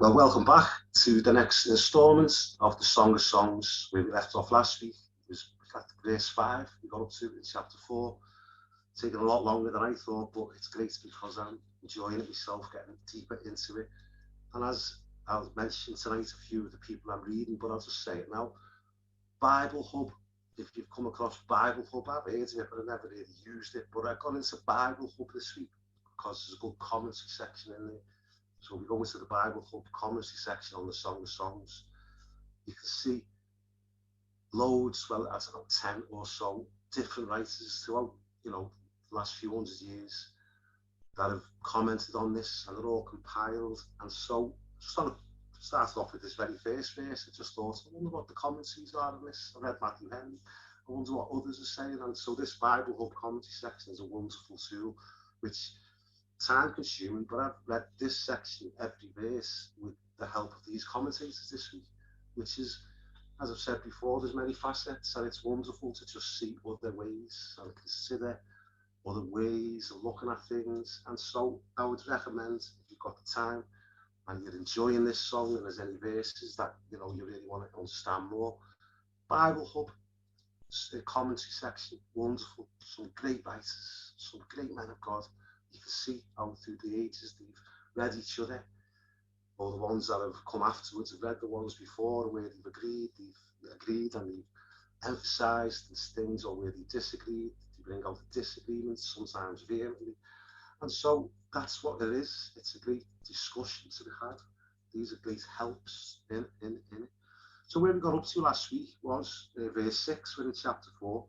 Well, welcome back to the next instalment of the Song of Songs. Where we left off last week. It was verse 5. We got up to in chapter 4. Taking a lot longer than I thought, but it's great because I'm enjoying it myself, getting deeper into it. And as I'll mention tonight, a few of the people I'm reading, but I'll just say it now. Bible Hub. If you've come across Bible Hub, I've heard of it, but I've never really used it. But I got into Bible Hub this week because there's a good commentary section in there. So we go into the Bible Hub commentary section on the Song of Songs. You can see loads, well, that's about 10 or so different writers throughout, the last few hundred years that have commented on this, and they're all compiled. And so, just want to start off with this very first verse. I just thought, I wonder what the commentaries are on this. I read Matthew Henry. I wonder what others are saying. And so this Bible Hub commentary section is a wonderful tool, which time consuming, but I've read this section every verse with the help of these commentators this week, which is, as I've said before, there's many facets, and it's wonderful to just see other ways and consider other ways of looking at things. And so I would recommend, if you've got the time and you're enjoying this song and there's any verses that you really want to understand more, Bible Hub, the commentary section, wonderful, some great writers, some great men of God. You can see how through the ages they've read each other, or the ones that have come afterwards have read the ones before, where they've agreed and they've emphasised things, or where they disagreed, they bring out the disagreements, sometimes vehemently. And so that's what it is. It's a great discussion to be had. These are great helps in it. So where we got up to last week was verse 6, we're in chapter 4,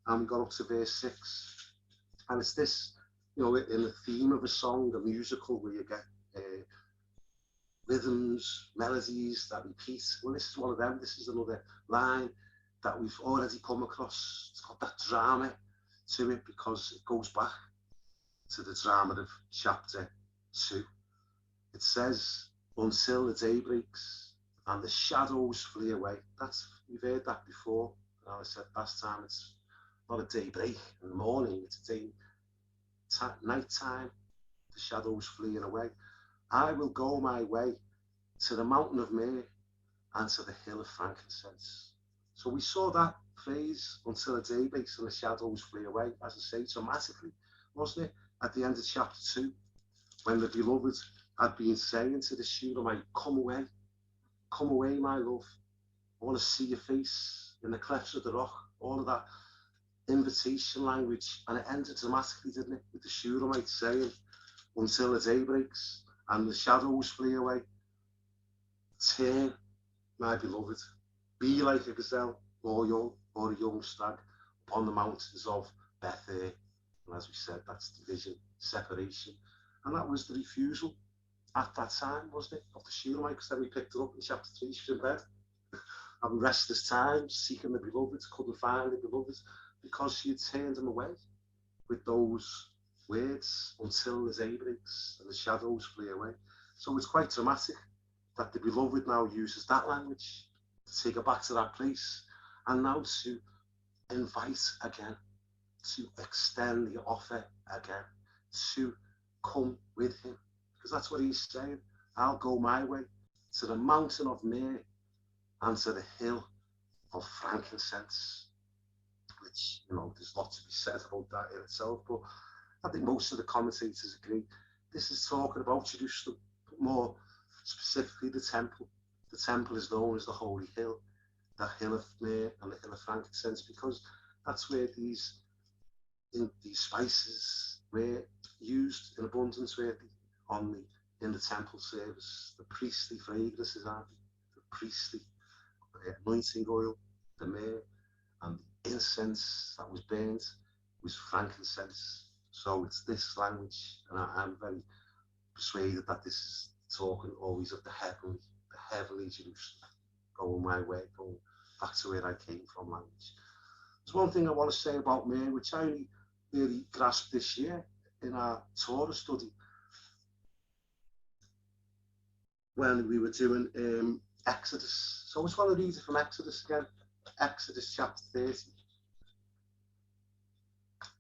and we got up to verse 6, and it's this, in the theme of a song, a musical, where you get rhythms, melodies that repeat. Well, this is one of them. This is another line that we've already come across. It's got that drama to it because it goes back to the drama of chapter 2. It says, until the day breaks and the shadows flee away. We've heard that before. And I said last time, it's not a day break in the morning, it's a night time, the shadows fleeing away. I will go my way to the mountain of myrrh and to the hill of frankincense. So we saw that phrase, until the day breaks and the shadows flee away, as I say, dramatically, wasn't it? At the end of chapter 2, when the beloved had been saying to the Shulamite, come away, my love. I want to see your face in the clefts of the rock, all of that invitation language, and it ended dramatically, didn't it, with the Shulamite saying, until the day breaks and the shadows flee away, turn, my beloved, be like a gazelle or a young stag upon the mountains of Bethel. And as we said, that's division, separation, and that was the refusal at that time, wasn't it, of the Shulamite, because then we picked it up in chapter 3, she's in bed, having restless time, seeking the beloved, couldn't find the beloved, because she had turned him away with those words, until the day breaks and the shadows flee away. So it's quite dramatic that the beloved now uses that language to take her back to that place, and now to invite again, to extend the offer again, to come with him, because that's what he's saying. I'll go my way to the mountain of myrrh and to the hill of frankincense, which, there's lots to be said about that in itself, but I think most of the commentators agree. This is talking about Jerusalem, but more specifically the temple. The temple is known as the Holy Hill, the Hill of Myrrh and the Hill of Frankincense, because that's where these spices were used in abundance, in the temple service. The priestly fragrances, aren't they? The priestly anointing oil, the myrrh, and the incense that was burnt was frankincense. So it's this language, and I'm very persuaded that this is talking always of the heavenly Jerusalem, going my way, going back to where I came from language. There's one thing I want to say about myrrh, which I only really grasped this year in our Torah study, when we were doing Exodus. So I just want to read it from Exodus again. Exodus chapter 30.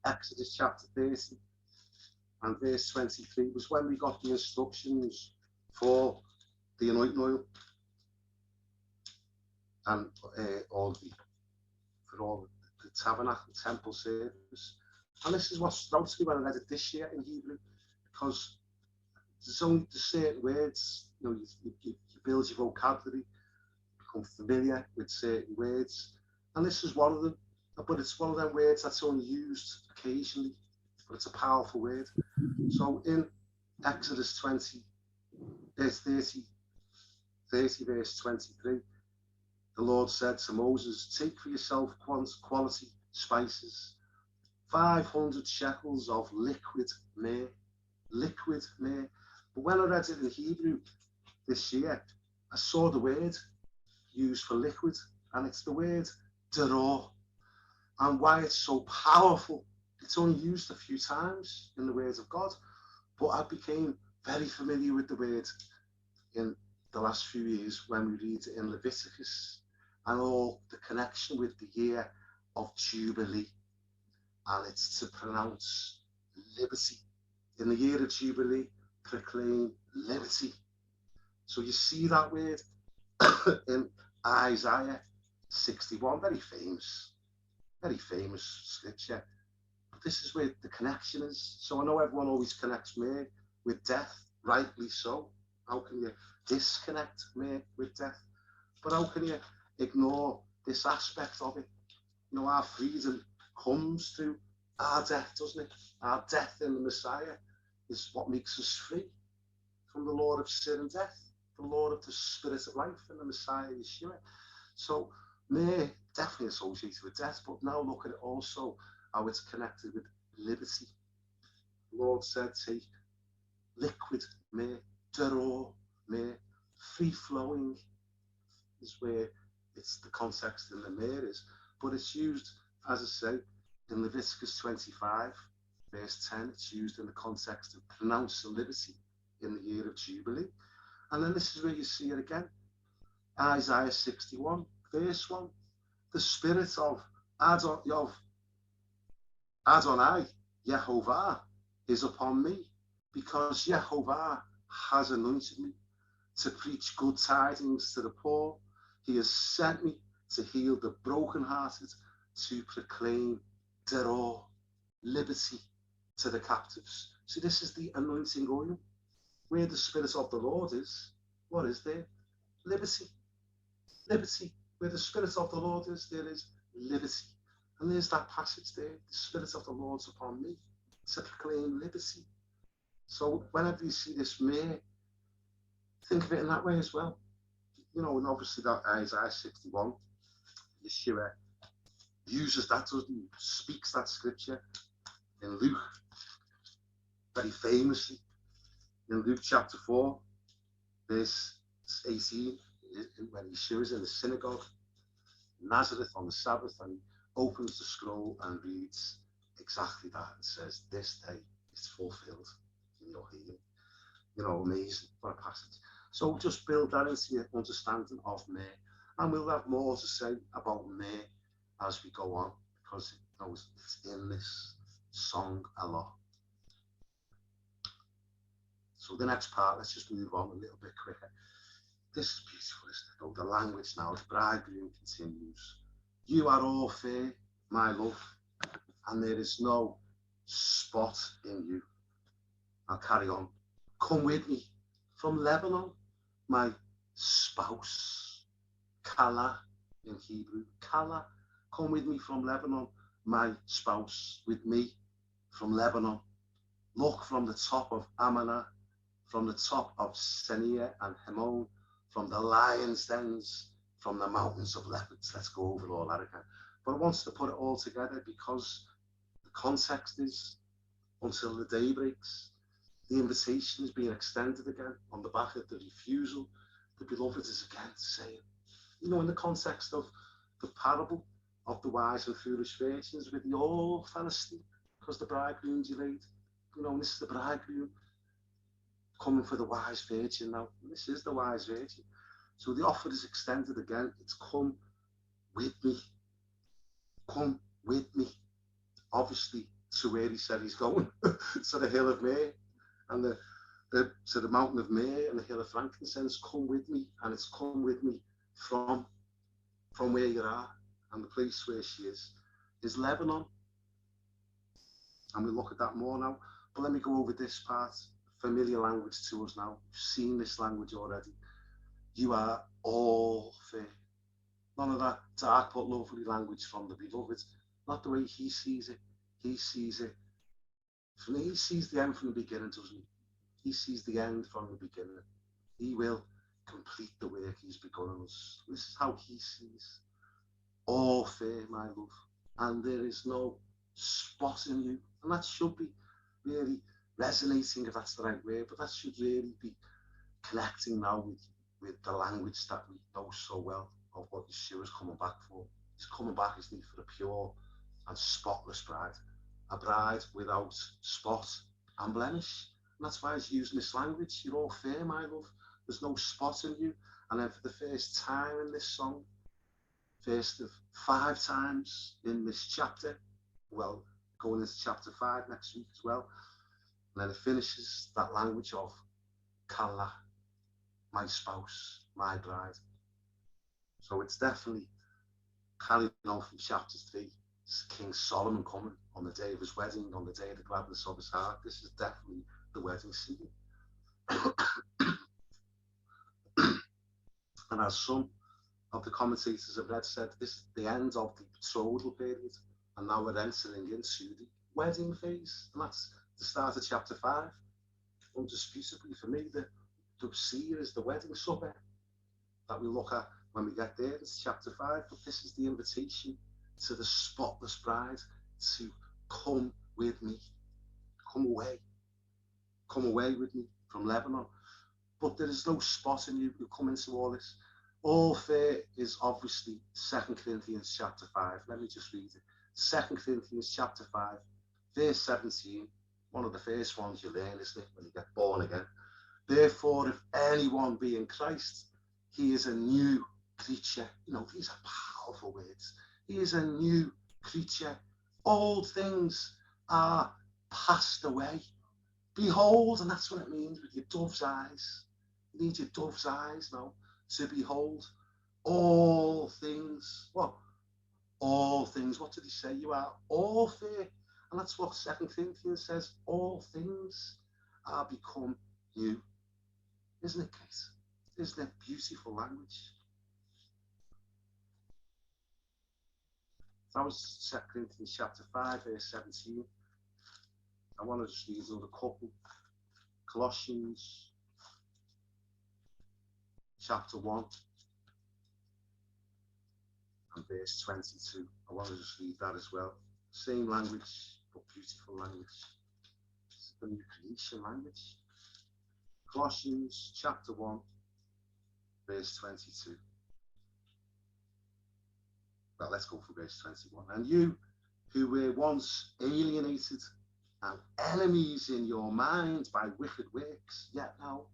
Exodus chapter 30 and verse 23 was when we got the instructions for the anointing oil, and all the tabernacle temple service. And this is what stood out to me when I read it this year in Hebrew, because there's only certain words, you know, you build your vocabulary, become familiar with certain words, and this is one of them. But it's one of them words that's only used occasionally, but it's a powerful word. So in Exodus 30 verse 23, the Lord said to Moses, take for yourself quality spices, 500 shekels of liquid myrrh. Liquid myrrh. But when I read it in Hebrew this year, I saw the word used for liquid, and it's the word daror. And why it's so powerful, it's only used a few times in the words of God, but I became very familiar with the word in the last few years when we read it in Leviticus, and all the connection with the year of Jubilee. And it's to pronounce liberty. In the year of Jubilee, proclaim liberty. So you see that word in Isaiah 61, very famous scripture. But this is where the connection is. So I know everyone always connects me with death, rightly so. How can you disconnect me with death? But how can you ignore this aspect of it? You know, our freedom comes through our death, doesn't it? Our death in the Messiah is what makes us free from the Lord of sin and death, the Lord of the Spirit of life in the Messiah, Yeshua. So, may definitely associated with death, but now look at it also how it's connected with liberty. The Lord said, take liquid myrrh, daror myrrh, free flowing is where it's the context in the myrrh is, but it's used, as I say, in Leviticus 25, verse 10, it's used in the context of pronouncing liberty in the year of Jubilee. And then this is where you see it again. Isaiah 61, verse 1. The spirit of Adonai, Yehovah, is upon me, because Yehovah has anointed me to preach good tidings to the poor. He has sent me to heal the brokenhearted, to proclaim daror, liberty to the captives. See, this is the anointing oil. Where the Spirit of the Lord is, what is there? Liberty. Liberty. Where the Spirit of the Lord is, there is liberty. And there's that passage there. The Spirit of the Lord's upon me to proclaim liberty. So whenever you see this myrrh, think of it in that way as well. You know, and obviously that Isaiah 61, Yeshua uses that, doesn't he? Speaks that scripture in Luke, very famously. In Luke chapter 4, verse 18, when Yeshua is in the synagogue, Nazareth on the Sabbath, and he opens the scroll and reads exactly that and says, this day is fulfilled in your hearing. You know, amazing. What a passage. So just build that into your understanding of me, and we'll have more to say about me as we go on, because you know, it's in this song a lot. So the next part, let's just move on a little bit quicker. This is beautiful, isn't it? Oh, the language now, the bridegroom continues. You are all fair, my love, and there is no spot in you. I'll carry on. Come with me from Lebanon, my spouse. Kala in Hebrew. Kala, come with me from Lebanon, my spouse, with me from Lebanon. Look from the top of Amanah, from the top of Senir and Hemon, from the lion's dens, from the mountains of leopards. Let's go over all that again. But I want to put it all together because the context is until the day breaks. The invitation is being extended again on the back of the refusal. The beloved is again saying, you know, in the context of the parable of the wise and foolish virgins, where they all fell asleep because the bridegroom delayed. You know, and this is the bridegroom coming for the wise virgin now. And this is the wise virgin. So the offer is extended again. It's come with me. Come with me. Obviously, to where he said he's going, to the hill of Mary. And the to the mountain of myrrh and the hill of frankincense, come with me, and it's come with me from where you are, and the place where she is Lebanon. And we'll look at that more now. But let me go over this part. Familiar language to us now. We've seen this language already. You are all fair. None of that dark but lovely language from the beloved. Not the way he sees it. He sees it. He sees the end from the beginning, doesn't he? He sees the end from the beginning. He will complete the work he's begun on us. This is how he sees. All fair, my love. And there is no spot in you. And that should be really resonating, if that's the right word, but that should really be connecting now with the language that we know so well of what Yeshua's coming back for. He's coming back, isn't he, for a pure and spotless bride. A bride without spot and blemish. And that's why he's using this language. You're all fair, my love. There's no spot in you. And then for the first time in this song, first of 5 times in this chapter, well, going into chapter 5 next week as well, and then it finishes that language of Kala, my spouse, my bride. So it's definitely carrying on from chapter 3. It's King Solomon coming on the day of his wedding, on the day of the gladness of his heart. This is definitely the wedding scene. And as some of the commentators have read said, this is the end of the betrothal period, and now we're entering into the wedding phase, and that's the start of chapter 5. Undisputably for me, the seer is the wedding supper that we look at when we get there. It's chapter 5, but this is the invitation to the spotless bride to come with me, come away with me from Lebanon. But there is no spot in you. We'll come into all this. All fair is obviously 2 Corinthians chapter 5. Let me just read it. 2 Corinthians chapter 5, verse 17. One of the first ones you learn, isn't it, when you get born again? Therefore, if anyone be in Christ, he is a new creature. You know, these are powerful words. He is a new creature. Old things are passed away. Behold, and that's what it means with your dove's eyes. You need your dove's eyes now to behold all things. What? All things. What did he say? You are all fair. And that's what 2 Corinthians says. All things are become new. Isn't it great? Isn't it beautiful language? That was 2 Corinthians chapter 5, verse 17. I want to just read another couple. Colossians chapter 1 and verse 22. I want to just read that as well. Same language, but beautiful language. This is the new creation language. Colossians chapter 1, verse 22. Well, let's go from verse 21. And you who were once alienated and enemies in your mind by wicked works, yet now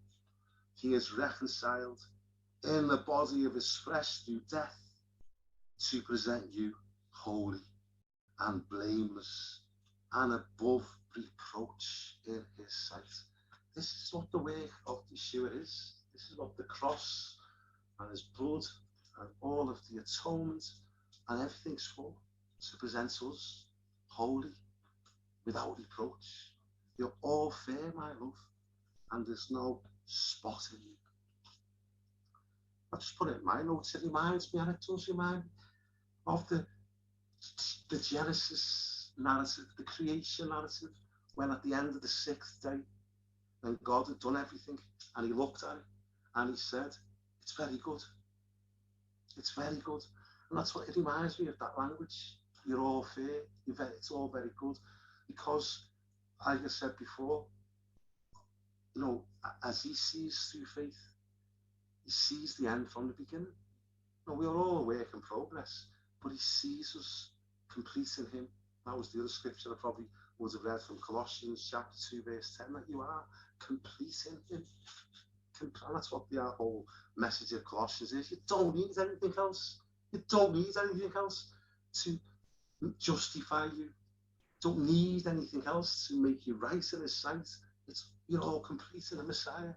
he is reconciled in the body of his flesh through death to present you holy and blameless and above reproach in his sight. This is what the work of Yeshua is. This is what the cross and his blood and all of the atonement and everything's for, to present us holy, without reproach. You're all fair, my love, and there's no spot in you. I just put it in my notes. It reminds me, and it does remind me of the Genesis narrative, the creation narrative, when at the end of the 6th day, when God had done everything, and he looked at it, and he said, it's very good. It's very good. And that's what it reminds me of, that language. You're all fair. It's all very good. Because, like I said before, you know, as he sees through faith, he sees the end from the beginning. You know, we are all a work in progress, but he sees us complete in him. That was the other scripture I probably would have read from Colossians chapter 2, verse 10, that you are complete in him. And that's what the whole message of Colossians is. You don't need anything else. You don't need anything else to justify you. Don't need anything else to make you right in his sight. You're all complete in the Messiah.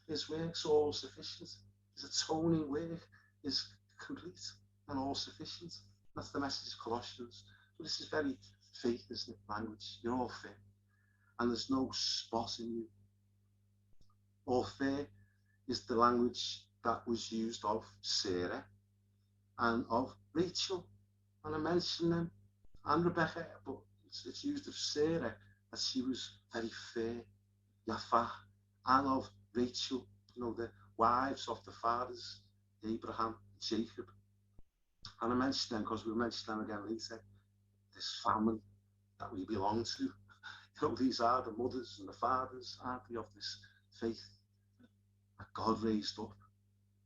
His work's all sufficient. His atoning work is complete and all sufficient. That's the message of Colossians. But this is very faith, isn't it? Language. You're all fair. And there's no spot in you. All fair is the language that was used of Sarah and of Rachel. And I mentioned them and Rebecca, but it's used of Sarah that she was very fair, Yafa, and of Rachel, the wives of the fathers, Abraham, Jacob. And I mentioned them because we'll mention them again later. This family that we belong to. These are the mothers and the fathers, aren't they, of this faith that God raised up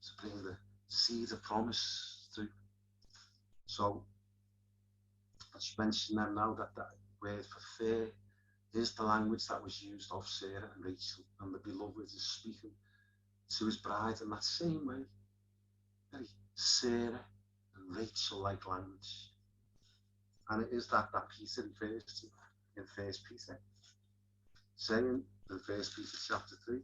to bring the seed of promise through. So I just mention them now, that word for fair is the language that was used of Sarah and Rachel, and the beloved is speaking to his bride in that same way. Very Sarah and Rachel-like language. And it is that Peter refers to in 1 Peter, saying in 1 Peter chapter 3,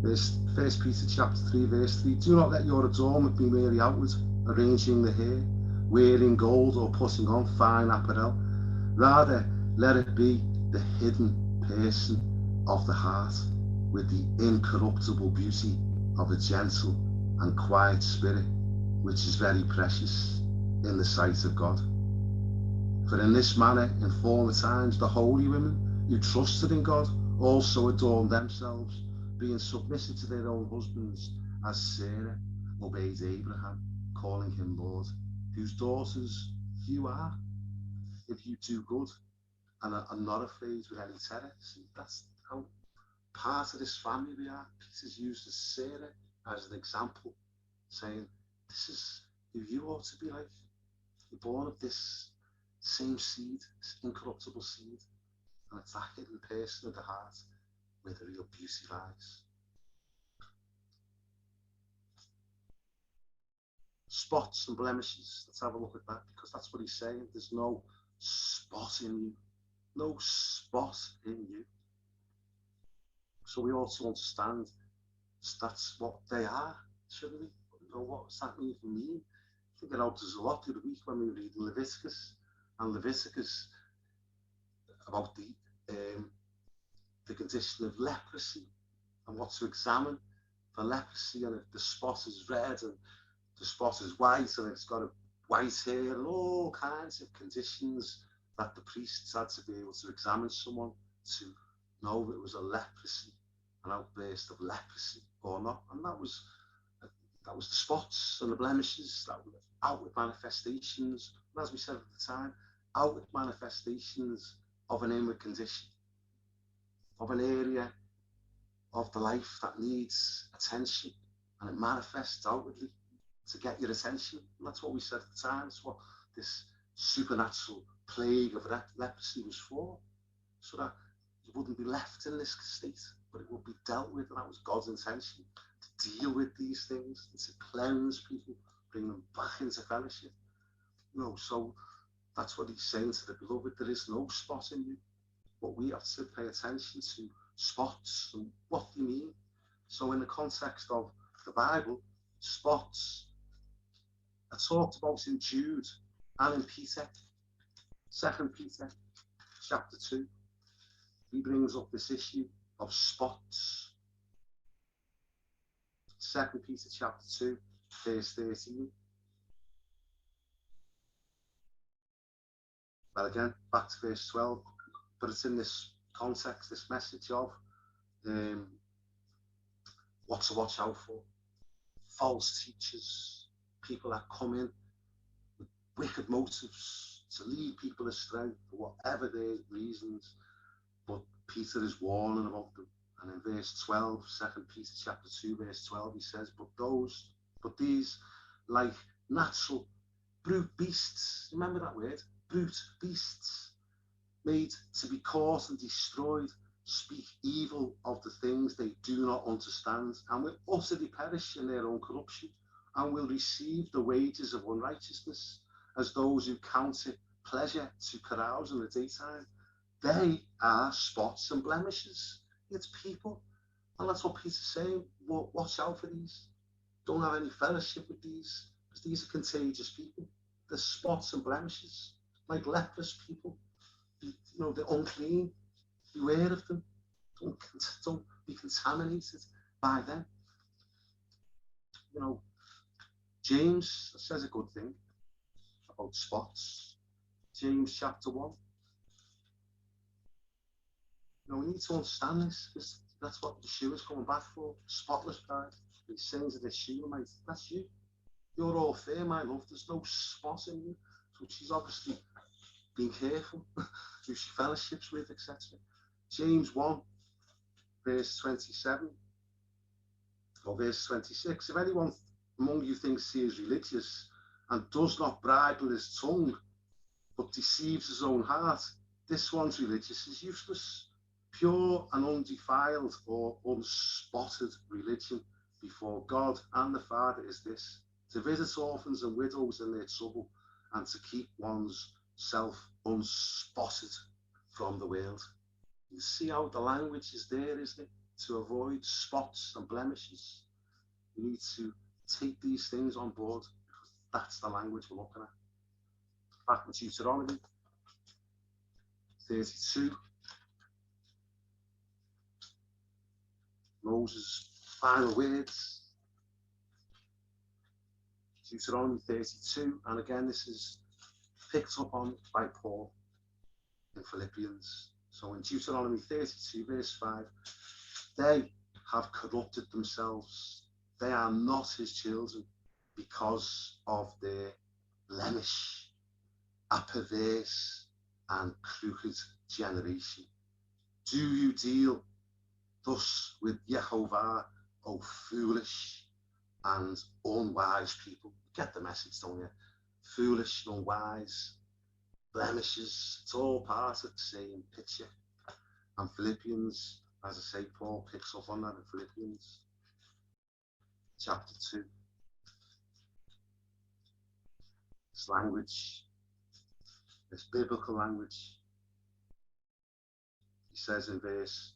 Verse 1 Peter chapter 3, verse 3, do not let your adornment be merely outward, arranging the hair, wearing gold, or putting on fine apparel. Rather, let it be the hidden person of the heart, with the incorruptible beauty of a gentle and quiet spirit, which is very precious in the sight of God. For in this manner, in former times, the holy women who trusted in God also adorned themselves, being submissive to their own husbands, as Sarah obeyed Abraham, calling him Lord, whose daughters you are, if you do good and are not afraid with any terror. See, that's how part of this family we are. Peter's used as Sarah as an example, saying, this is who you ought to be like. You're born of this same seed, this incorruptible seed, and it's that hidden person of the heart where the real beauty lies. Spots and blemishes, let's have a look at that, because that's what he's saying. There's no spot in you. No spot in you. So we also understand that's what they are, shouldn't we? What does that even mean? I think it helps us a lot through the week when we read Leviticus, and Leviticus about the condition of leprosy and what to examine for leprosy, and if the spot is red and the spot is white and it's got a white hair, and all kinds of conditions that the priests had to be able to examine someone to know if it was a leprosy, an outburst of leprosy or not. And that was the spots and the blemishes, that were outward manifestations, and as we said at the time, outward manifestations of an inward condition, of an area of the life that needs attention, and it manifests outwardly to get your attention. And that's what we said at the time. It's what this supernatural plague of leprosy was for, so that you wouldn't be left in this state, but it would be dealt with. And that was God's intention, to deal with these things and to cleanse people, bring them back into fellowship. So that's what he's saying to the beloved. There is no spot in you, but we have to pay attention to spots and what they mean. So in the context of the Bible, spots are talked about in Jude and in Peter. 2 Peter chapter 2, he brings up this issue of spots. 2 Peter chapter 2, verse 13. Well, again, back to verse 12, but it's in this context, this message of what to watch out for. False teachers, people that come in with wicked motives to lead people astray for whatever their reasons, but Peter is warning about them. And in verse 12, 2 Peter chapter 2, verse 12, he says, but these, like natural brute beasts, remember that word, brute beasts, made to be caught and destroyed, speak evil of the things they do not understand, and will utterly perish in their own corruption, and will receive the wages of unrighteousness, as those who count it pleasure to carouse in the daytime. They are spots and blemishes. It's people. And that's what Peter's saying. Watch out for these. Don't have any fellowship with these, because these are contagious people. They're spots and blemishes, like leprous people. They're unclean. Beware of them. Don't be contaminated by them. James says a good thing about spots. James chapter 1. We need to understand this, because that's what Yeshua's coming back for. Spotless bride. He's saying to the Shulamite, that's you. You're all fair, my love. There's no spot in you. So she's obviously being careful who she fellowships with, etc. James 1, verse 27, or verse 26. If anyone among you thinks he is religious and does not bridle his tongue, but deceives his own heart, this one's religious is useless. Pure and undefiled or unspotted religion before God and the Father is this: to visit orphans and widows in their trouble, and to keep one's self unspotted from the world. You see how the language is there, isn't it? To avoid spots and blemishes. You need to take these things on board, because that's the language we're looking at. Back in Deuteronomy 32. Moses' final words. Deuteronomy 32, and again this is picked up on by Paul in Philippians. So in Deuteronomy 32 verse 5, they have corrupted themselves. They are not his children because of their blemish, a perverse and crooked generation. Do you deal thus with Yehovah, O foolish and unwise people? Get the message, don't you? Foolish and unwise, blemishes, it's all part of the same picture. And Philippians, as I say, Paul picks up on that in Philippians chapter 2. This language, this biblical language, he says in verse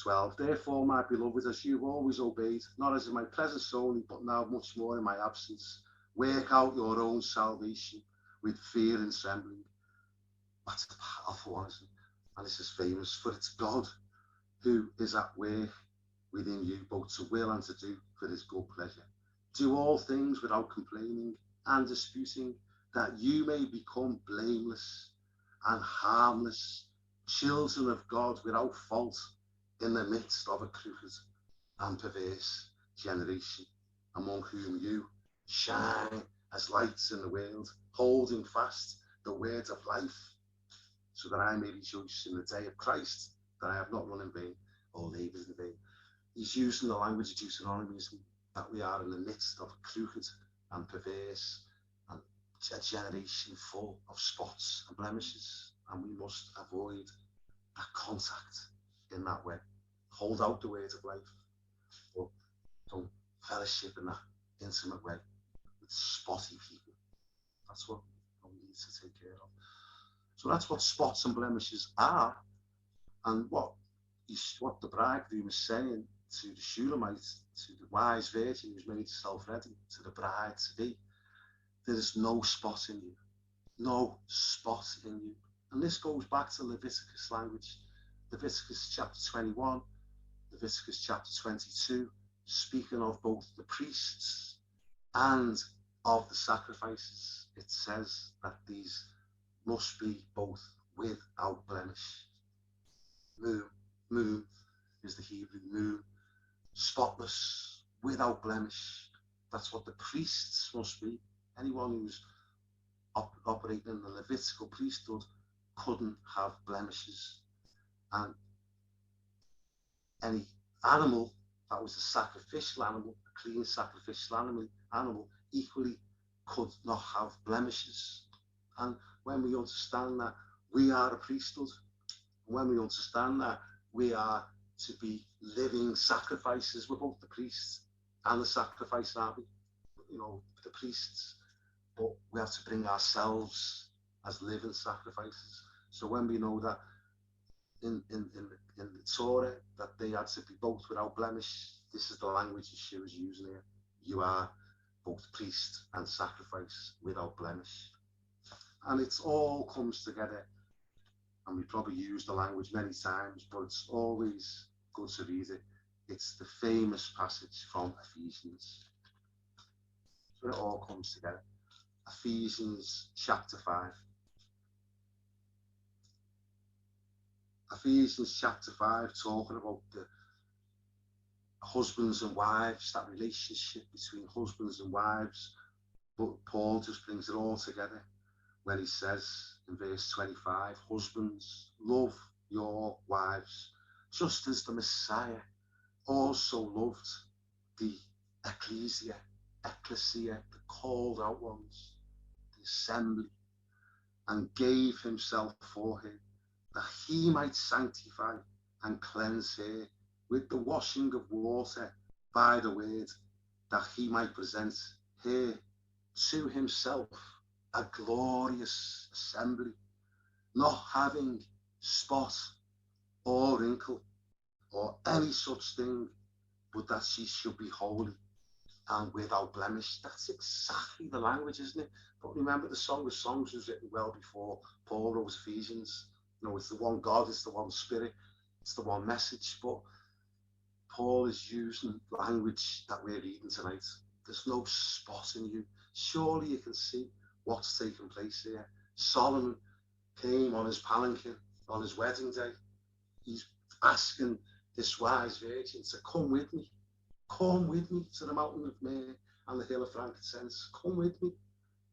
12, therefore, my beloved, as you've always obeyed, not as in my presence only, but now much more in my absence, work out your own salvation with fear and trembling. That's a powerful one, isn't it? And this is famous, for it's God who is at work within you, both to will and to do for his good pleasure. Do all things without complaining and disputing, that you may become blameless and harmless, children of God without fault, in the midst of a crooked and perverse generation, among whom you shine as lights in the world, holding fast the word of life, so that I may rejoice in the day of Christ, that I have not run in vain or labored in vain. He's using the language of Deuteronomy, that we are in the midst of a crooked and perverse and a generation full of spots and blemishes, and we must avoid that contact in that way. Hold out the word of life, but don't fellowship in that intimate way with spotty people. That's what we need to take care of. So that's what spots and blemishes are, and what the bridegroom is saying to the Shulamite, to the wise virgin who's made herself ready, to the bride to be. There is no spot in you, no spot in you. And this goes back to Leviticus language, Leviticus chapter 21, Leviticus chapter 22, speaking of both the priests and of the sacrifices. It says that these must be both without blemish. Moon is the Hebrew moon, spotless, without blemish. That's what the priests must be. Anyone who's operating in the Levitical priesthood couldn't have blemishes. And any animal that was a sacrificial animal, a clean sacrificial animal equally could not have blemishes. And when we understand that we are a priesthood, when we understand that we are to be living sacrifices. We're both the priests and the sacrifice, aren't we? You know, the priests, but we have to bring ourselves as living sacrifices. So when we know that in the Torah that they had to be both without blemish, this is the language Yeshua is using here. You are both priest and sacrifice without blemish. And it all comes together. And we probably use the language many times, but it's always good to read it. It's the famous passage from Ephesians. So it all comes together. Ephesians chapter 5. Ephesians chapter 5, talking about the husbands and wives, that relationship between husbands and wives. But Paul just brings it all together when he says in verse 25, husbands, love your wives, just as the Messiah also loved the ecclesia, the called out ones, the assembly, and gave himself for her, that he might sanctify and cleanse her with the washing of water by the word, that he might present her to himself a glorious assembly, not having spot or wrinkle or any such thing, but that she should be holy and without blemish. That's exactly the language, isn't it? But remember, the Song of Songs was written well before Paul wrote Ephesians. You know, it's the one God, it's the one Spirit, it's the one message. But Paul is using language that we're reading tonight. There's no spot in you. Surely you can see what's taking place here. Solomon came on his palanquin on his wedding day. He's asking this wise virgin to come with me to the mountain of Myrrh and the hill of frankincense. Come with me,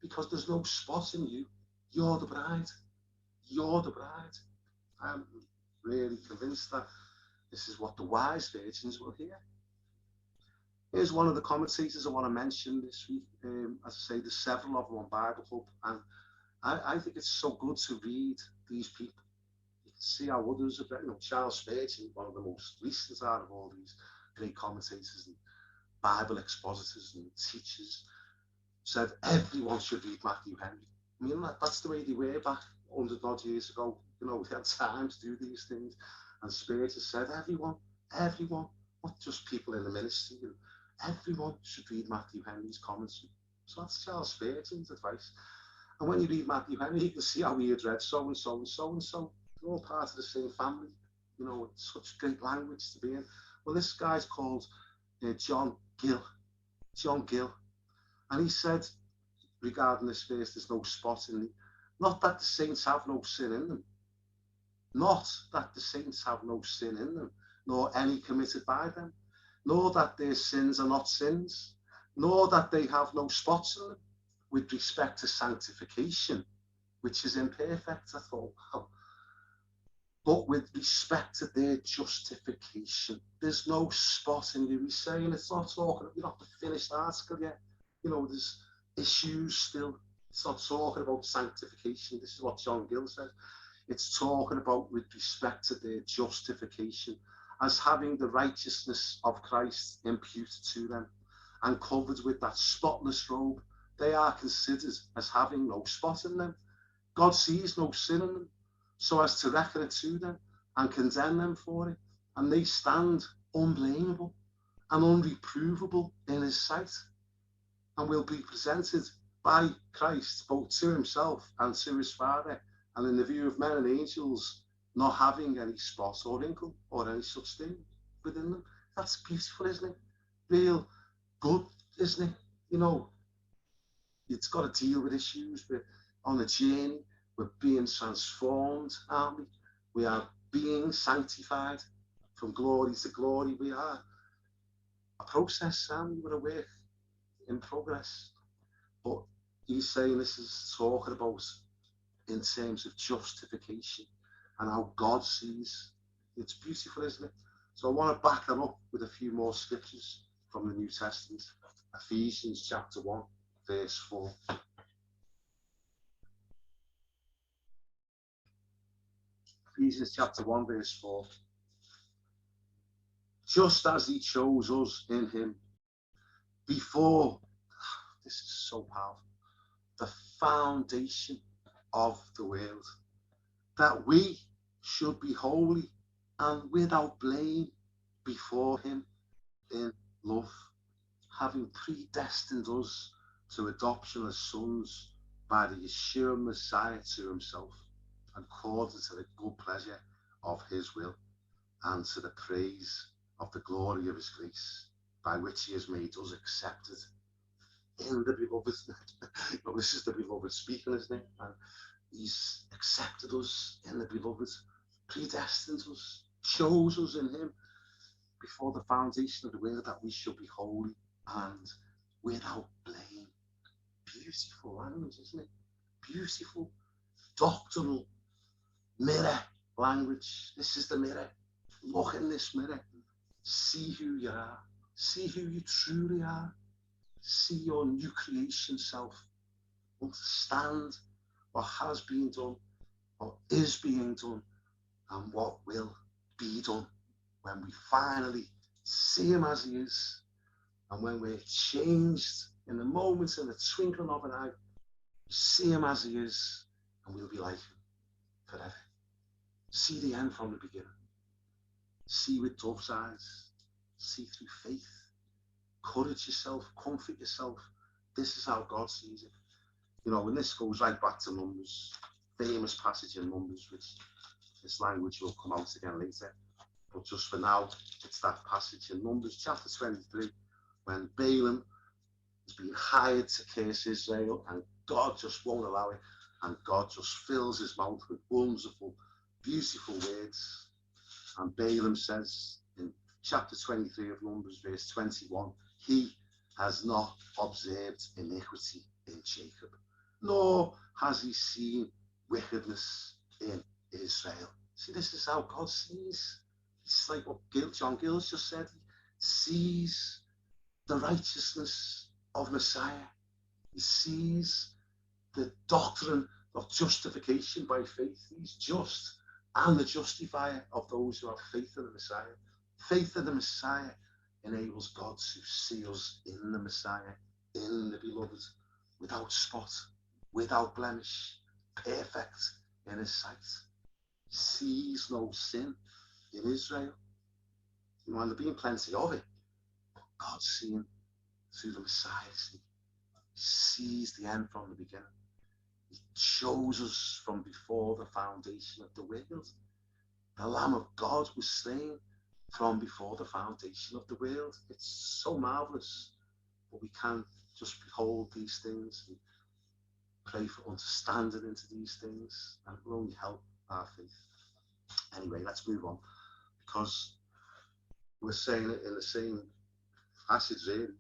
because there's no spot in you. You're the bride. You're the bride. I'm really convinced that this is what the wise virgins will hear. Here's one of the commentators I want to mention this week. As I say, there's several of them on Bible Hub, and I think it's so good to read these people. You can see how others have read. You know, Charles Spurgeon, one of the most recent out of all these great commentators and Bible expositors and teachers, said everyone should read Matthew Henry. I mean, that's the way they were back 100 odd years ago. You know, they had time to do these things. And Spurgeon said everyone, not just people in the ministry, everyone should read Matthew Henry's commentary. So that's Charles Spurgeon's advice. And when you read Matthew Henry, you can see how he had read so and so and so and so. They're all part of the same family. You know, it's such great language to be in. Well, this guy's called John Gill. And he said, regarding this verse, there's no spot in it. Not that the saints have no sin in them. Not that the saints have no sin in them, nor any committed by them, nor that their sins are not sins, nor that they have no spots in them, with respect to sanctification, which is imperfect. I thought, wow. But with respect to their justification, there's no spot in you. He's saying it's not talking, you're not the finished article yet. You know, there's issues still. It's not talking about sanctification. This is what John Gill says. It's talking about with respect to their justification, as having the righteousness of Christ imputed to them and covered with that spotless robe. They are considered as having no spot in them. God sees no sin in them, so as to reckon it to them and condemn them for it. And they stand unblameable and unreprovable in his sight, and will be presented by Christ both to himself and to his Father, and in the view of men and angels, not having any spot or wrinkle or any such thing within them. That's beautiful, isn't it? Real good, isn't it? You know, it's got to deal with issues. We're on a journey. We're being transformed, aren't we? We are being sanctified from glory to glory. We are a process, aren't we? We're a work in progress. But he's saying this is talking about in terms of justification and how God sees. It's beautiful, isn't it? So I want to back that up with a few more scriptures from the New Testament. Ephesians chapter 1, verse 4. Ephesians chapter 1, verse 4. just as he chose us in him before, this is so powerful, the foundation of the world, that we should be holy and without blame before him in love, having predestined us to adoption as sons by the Yeshua Messiah to himself, according to the good pleasure of his will, and to the praise of the glory of his grace, by which he has made us accepted in the beloved. But this is the beloved speaking, isn't it? And he's accepted us in the beloved, predestined us, chose us in him before the foundation of the world, that we should be holy and without blame. Beautiful language, isn't it? Beautiful doctrinal mirror language. This is the mirror. Look in this mirror. See who you are. See who you truly are. See your new creation self. Understand what has been done, what is being done, and what will be done when we finally see him as he is, and when we're changed in the moment, in the twinkling of an eye, we see him as he is, and we'll be like him forever. See the end from the beginning. See with dove's eyes. See through faith. Encourage yourself. Comfort yourself. This is how God sees it. You know, and this goes right back to Numbers, famous passage in Numbers, which this language will come out again later. But just for now, it's that passage in Numbers chapter 23, when Balaam has been hired to curse Israel, and God just won't allow it, and God just fills his mouth with wonderful, beautiful words. And Balaam says in chapter 23 of Numbers, verse 21, he has not observed iniquity in Jacob, nor has he seen wickedness in Israel. See, this is how God sees. It's like what John Gills just said. He sees the righteousness of Messiah. He sees the doctrine of justification by faith. He's just and the justifier of those who have faith in the Messiah. Faith in the Messiah enables God to see us in the Messiah, in the beloved, without spot, without blemish, perfect in his sight. He sees no sin in Israel. You know, and there being plenty of it, but God's seeing through the Messiah. He sees the end from the beginning. He chose us from before the foundation of the world. The Lamb of God was slain from before the foundation of the world. It's so marvelous, but we can't just behold these things and pray for understanding into these things, and it will only help our faith. Anyway, let's move on, because we're saying it in the same passage really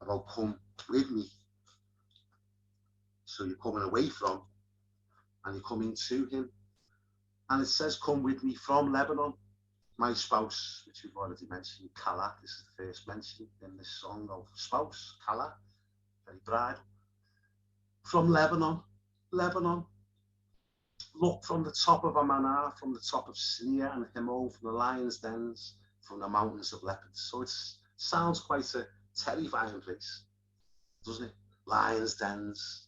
about come with me. So you're coming away from, and you're coming to him. And it says, come with me from Lebanon. My spouse, which we've already mentioned, Kala. This is the first mention in this song of spouse, Kala, very bridal. From Lebanon, Lebanon. Look from the top of Amanah, from the top of Sinir and Hemon, from the lion's dens, from the mountains of leopards. So it sounds quite a terrifying place, doesn't it? Lions' dens,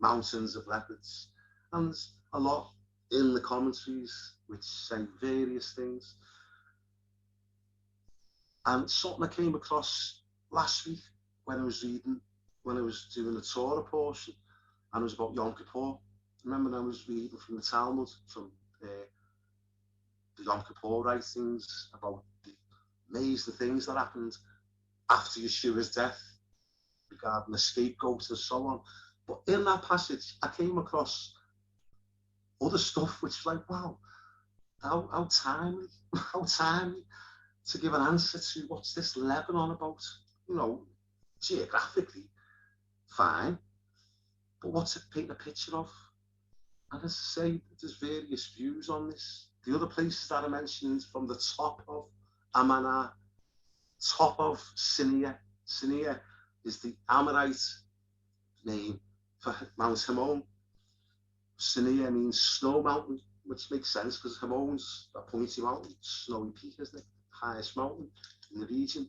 mountains of leopards. And there's a lot in the commentaries which say various things. And something I came across last week when I was doing the Torah portion, and it was about Yom Kippur. Remember, I was reading from the Talmud, from the Yom Kippur writings about the amazing things that happened after Yeshua's death, regarding the scapegoat and so on. But in that passage, I came across other stuff which was like, wow, how timely, how timely to give an answer to what's this Lebanon about. You know, geographically, fine, but what's it paint a picture of? And as I say, there's various views on this. The other places that I mentioned, from the top of Amanah, top of Sinir. Sinir is the Amorite name for Mount Hemon. Sinir means snow mountain, which makes sense because Hemon's a pointy mountain, snowy peak, isn't it? highest mountain in the region.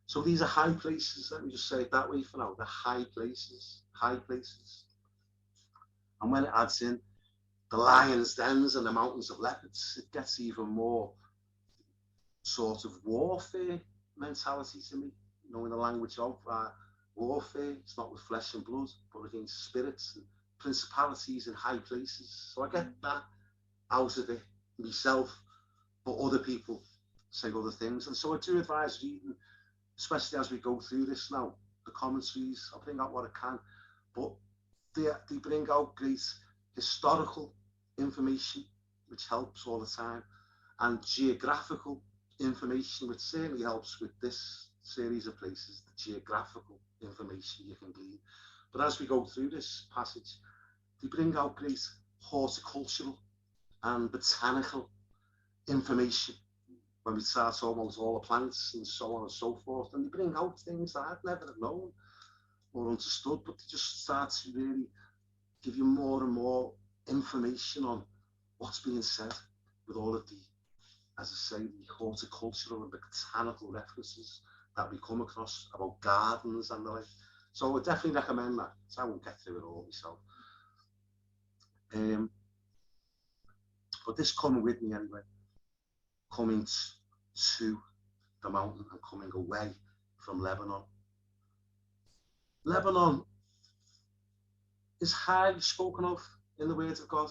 So these are high places. Let me just say it that way for now. They're high places, high places. And when it adds in the lions' dens and the mountains of leopards, it gets even more sort of warfare mentality to me. You know, in the language of warfare, it's not with flesh and blood, but against spirits and principalities in high places. So I get that out of it myself, but other people say other things. And so I do advise reading, especially as we go through this now, the commentaries. I'll bring out what I can, but they bring out great historical information, which helps all the time, and geographical information, which certainly helps with this series of places, the geographical information you can glean. But as we go through this passage, they bring out great horticultural and botanical information when we start talking about all the plants and so on and so forth. And they bring out things that I'd never have known or understood, but they just start to really give you more and more information on what's being said with all of the, as I say, the horticultural and botanical references that we come across about gardens and the like. So I would definitely recommend that. So I won't get through it all myself. But this coming with me anyway, coming to the mountain and coming away from Lebanon. Lebanon is highly spoken of in the Word of God.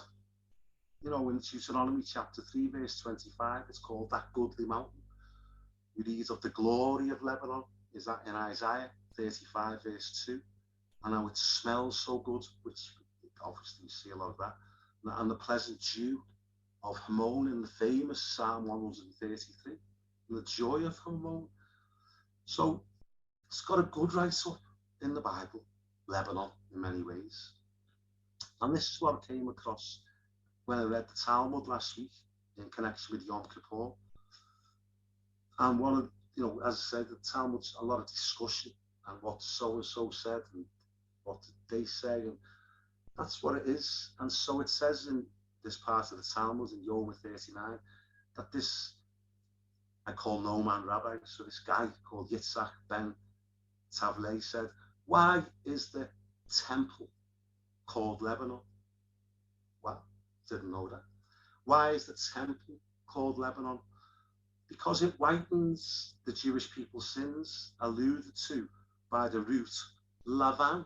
You know, in Deuteronomy chapter 3, verse 25, it's called that goodly mountain. We read of the glory of Lebanon, is that in Isaiah 35, verse 2, and how it smells so good, which obviously we see a lot of that, and the pleasant dew of Hermon in the famous Psalm 133, and the joy of Hermon. So it's got a good write-up in the Bible, Lebanon, in many ways. And this is what I came across when I read the Talmud last week in connection with Yom Kippur. And one of, you know, as I said, the Talmud's a lot of discussion and what so-and-so said and what did they say, and that's what it is. And so it says in this part of the Talmud in Yoma 39 that this, I call no man rabbi, so this guy called Yitzhak ben Tavlei said, why is the temple called Lebanon? Well, didn't know that. Why is the temple called Lebanon? Because it whitens the Jewish people's sins, alluded to by the root Lavan,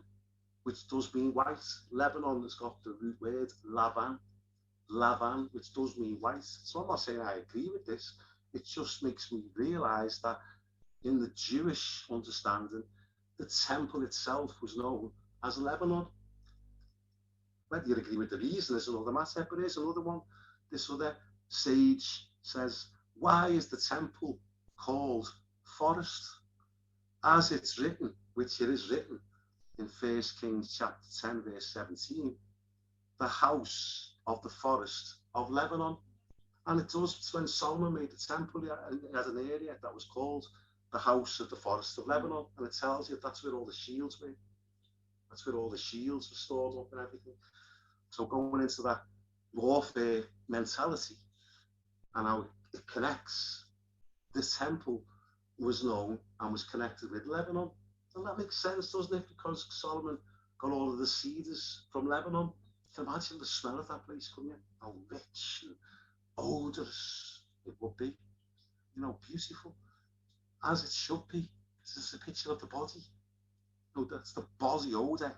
which does mean white. Lebanon has got the root word Lavan, which does mean white. So I'm not saying I agree with this. It just makes me realize that in the Jewish understanding, the temple itself was known as Lebanon. Whether you agree with the reason is another matter, but here's another one. This other sage says, why is the temple called forest? As it's written, which it is written in 1 Kings chapter 10, verse 17, the house of the forest of Lebanon. And it does, when Solomon made the temple, he had an area that was called the house of the forest of Lebanon. And it tells you that's where all the shields were. That's where all the shields were stored up and everything. So going into that warfare mentality and how it connects, this temple was known and was connected with Lebanon. And that makes sense, doesn't it? Because Solomon got all of the cedars from Lebanon. You can imagine the smell of that place, couldn't you? How rich and odorous it would be. You know, beautiful, as it should be. This is a picture of the body. You know, that's the body odor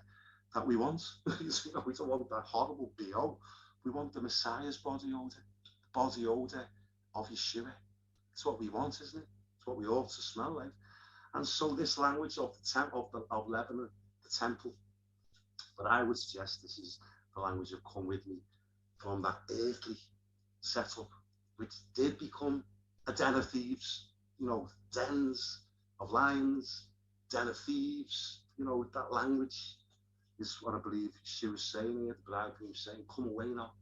that we want. You know, we don't want that horrible BO. We want the Messiah's body odor, the body odor of Yeshua. It's what we want, isn't it? It's what we ought to smell like. And so this language of the temple of Lebanon, the temple, but I would suggest this is the language of come with me from that earthly setup, which did become a den of thieves, you know, dens of lions, den of thieves, you know, that language is what I believe she was saying here, the bridegroom saying, come away now,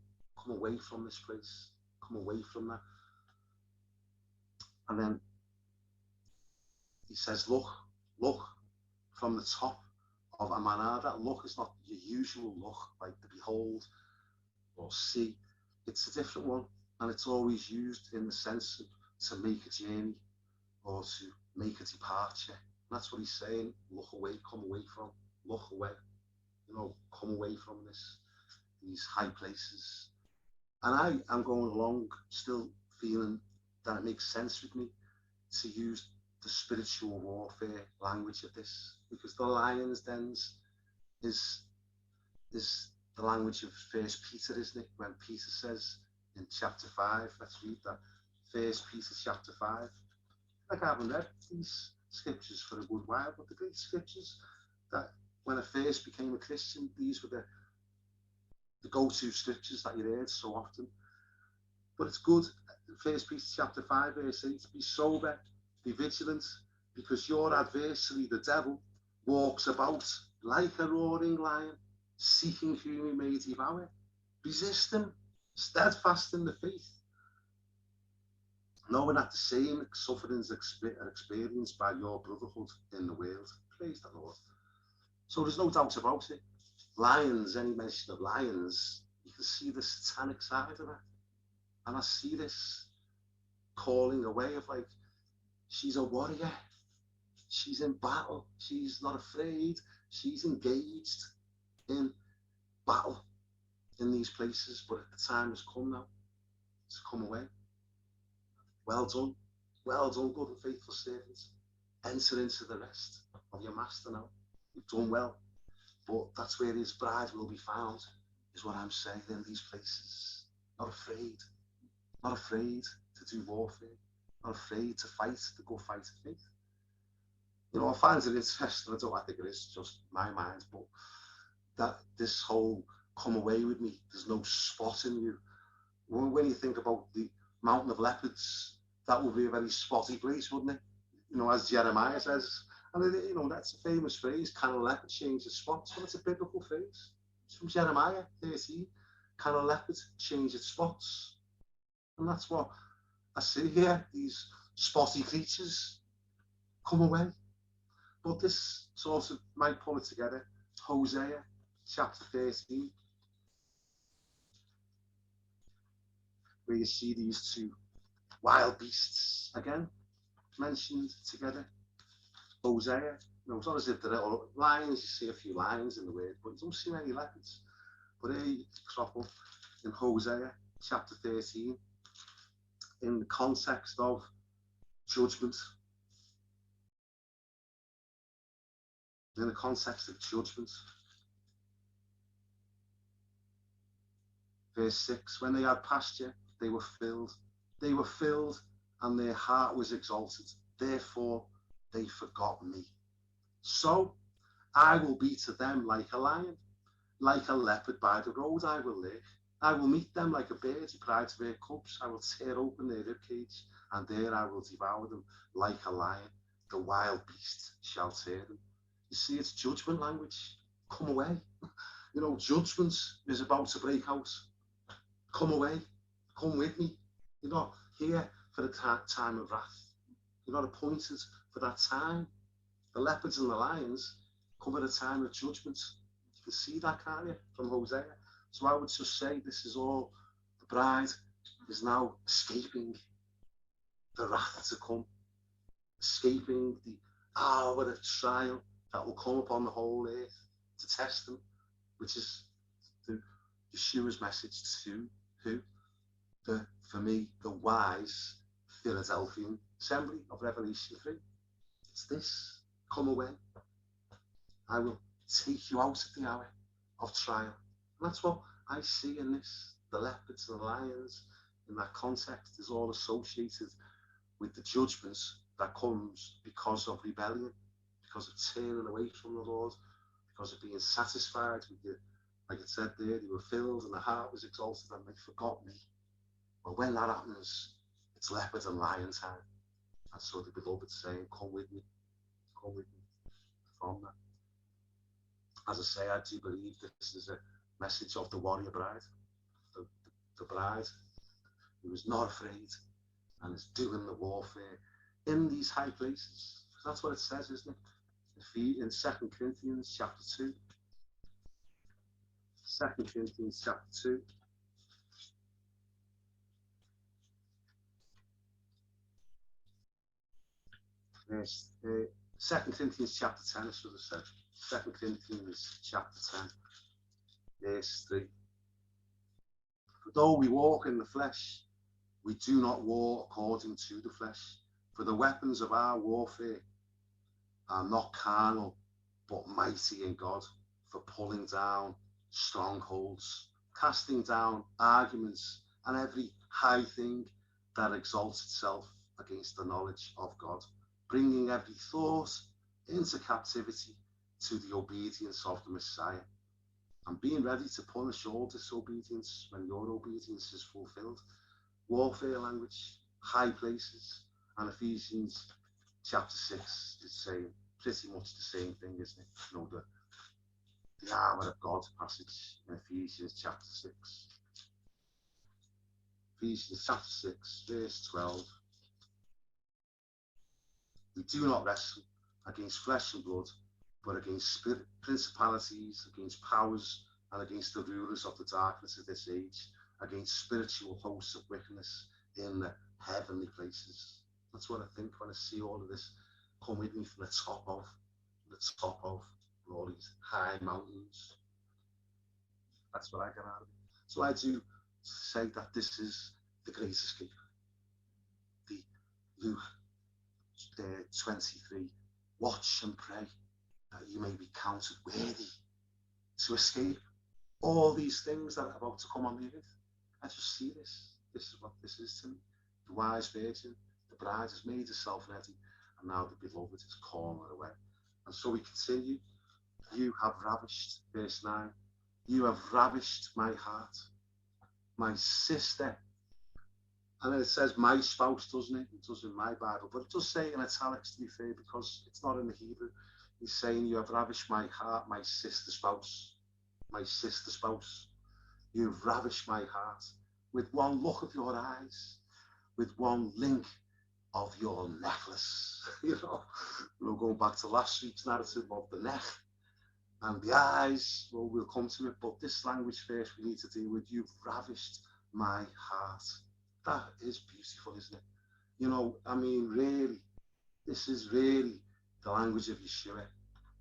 come away from this place, come away from that. And then he says, look from the top of Amanah. That look is not your usual look, like to behold or see. It's a different one, and it's always used in the sense of to make a journey, or to make a departure. And that's what he's saying. Look away, come away from, look away, come away from these high places. And I am going along still feeling that it makes sense with me to use the spiritual warfare language of this, because the lion's dens is the language of First Peter, isn't it? When Peter says in chapter 5, let's read that. First Peter chapter 5. Like I haven't read these scriptures for a good while, but the great scriptures that when I first became a Christian, these were the go-to scriptures that you heard so often. But it's good. First Peter chapter 5, verse 8, be sober, be vigilant, because your adversary, the devil, walks about like a roaring lion, seeking whom he may devour. Resist him, steadfast in the faith, knowing that the same sufferings are experienced by your brotherhood in the world. Praise the Lord. So there's no doubt about it. Lions, any mention of lions, you can see the satanic side of it. And I see this calling away of like, she's a warrior. She's in battle. She's not afraid. She's engaged in battle in these places. But the time has come now to come away. Well done, good and faithful servants. Enter into the rest of your master now. You've done well, but that's where his bride will be found, is what I'm saying, in these places. Not afraid to do warfare, not afraid to fight the good fight of faith. I find it interesting, I think it is just my mind, but that this whole come away with me, there's no spot in you. When you think about the Mountain of Leopards, that would be a very spotty place, wouldn't it? As Jeremiah says, and that's a famous phrase, can a leopard change its spots? Well, it's a biblical phrase. It's from Jeremiah 13. Can a leopard change its spots? And that's what I see here, these spotty creatures come away. But this sort of might pull it together. Hosea chapter 13, where you see these two wild beasts again mentioned together. Hosea, it's not as if there are lions, you see a few lions in the word, but you don't see many leopards. But here you crop up in Hosea chapter 13 in the context of judgment. In the context of judgment. Verse 6, when they had pasture, they were filled. They were filled and their heart was exalted. Therefore, they forgot me. So I will be to them like a lion, like a leopard by the road I will live. I will meet them like a bird who prides of her cubs. I will tear open their ribcage, and there I will devour them like a lion. The wild beast shall tear them. You see, it's judgment language. Come away. Judgment is about to break out. Come away. Come with me. You're not here for the time of wrath. You're not appointed for that time. The leopards and the lions come at a time of judgment. You can see that, can't you, from Hosea? So I would just say this is all, the bride is now escaping the wrath to come, escaping the hour of trial that will come upon the whole earth to test them, which is Yeshua's message to who? For me, the wise Philadelphian assembly of Revelation 3. It's this, come away. I will take you out at the hour of trial. And that's what I see in this. The leopards and the lions, in that context, is all associated with the judgment that comes because of rebellion, because of turning away from the Lord, because of being satisfied with the, like it said there, they were filled and the heart was exalted and they forgot me. Well, when that happens, it's leopard and lion time. And so the beloved saying, come with me from that. As I say, I do believe this is a message of the warrior bride, the bride who is not afraid and is doing the warfare in these high places. That's what it says, isn't it? In 2 Corinthians chapter 2. 2 Corinthians chapter 2. Yes, 2 Corinthians chapter 10, as I said. 2 Corinthians chapter 10, verse 3. For though we walk in the flesh, we do not war according to the flesh. For the weapons of our warfare are not carnal, but mighty in God, for pulling down strongholds, casting down arguments, and every high thing that exalts itself against the knowledge of God, bringing every thought into captivity to the obedience of the Messiah, and being ready to punish all disobedience when your obedience is fulfilled. Warfare language, high places, and Ephesians chapter 6 is saying pretty much the same thing, isn't it? You know, the armour of God passage in Ephesians chapter 6. Ephesians chapter 6, verse 12. We do not wrestle against flesh and blood, but against principalities, against powers, and against the rulers of the darkness of this age, against spiritual hosts of wickedness in the heavenly places. That's what I think when I see all of this come with me from the top of all these high mountains. That's what I get out of it. So I do say that this is the great escape. The Luke 23, watch and pray that you may be counted worthy to escape all these things that are about to come on the earth. I just see this. This is what this is to me. The wise virgin, the bride has made herself ready, and now the beloved is calling her away. And so we continue. You have ravished, verse 9, you have ravished my heart, my sister. And then it says my spouse, doesn't it? It does in my Bible, but it does say in italics, to be fair, because it's not in the Hebrew. He's saying, you have ravished my heart, my sister spouse. My sister spouse. You've ravished my heart with one look of your eyes, with one link of your necklace. You know, we're going back to last week's narrative of the neck and the eyes. Well, we'll come to it, but this language first we need to deal with. You've ravished my heart. That is beautiful, isn't it? You know, I mean, really, this is really the language of Yeshua,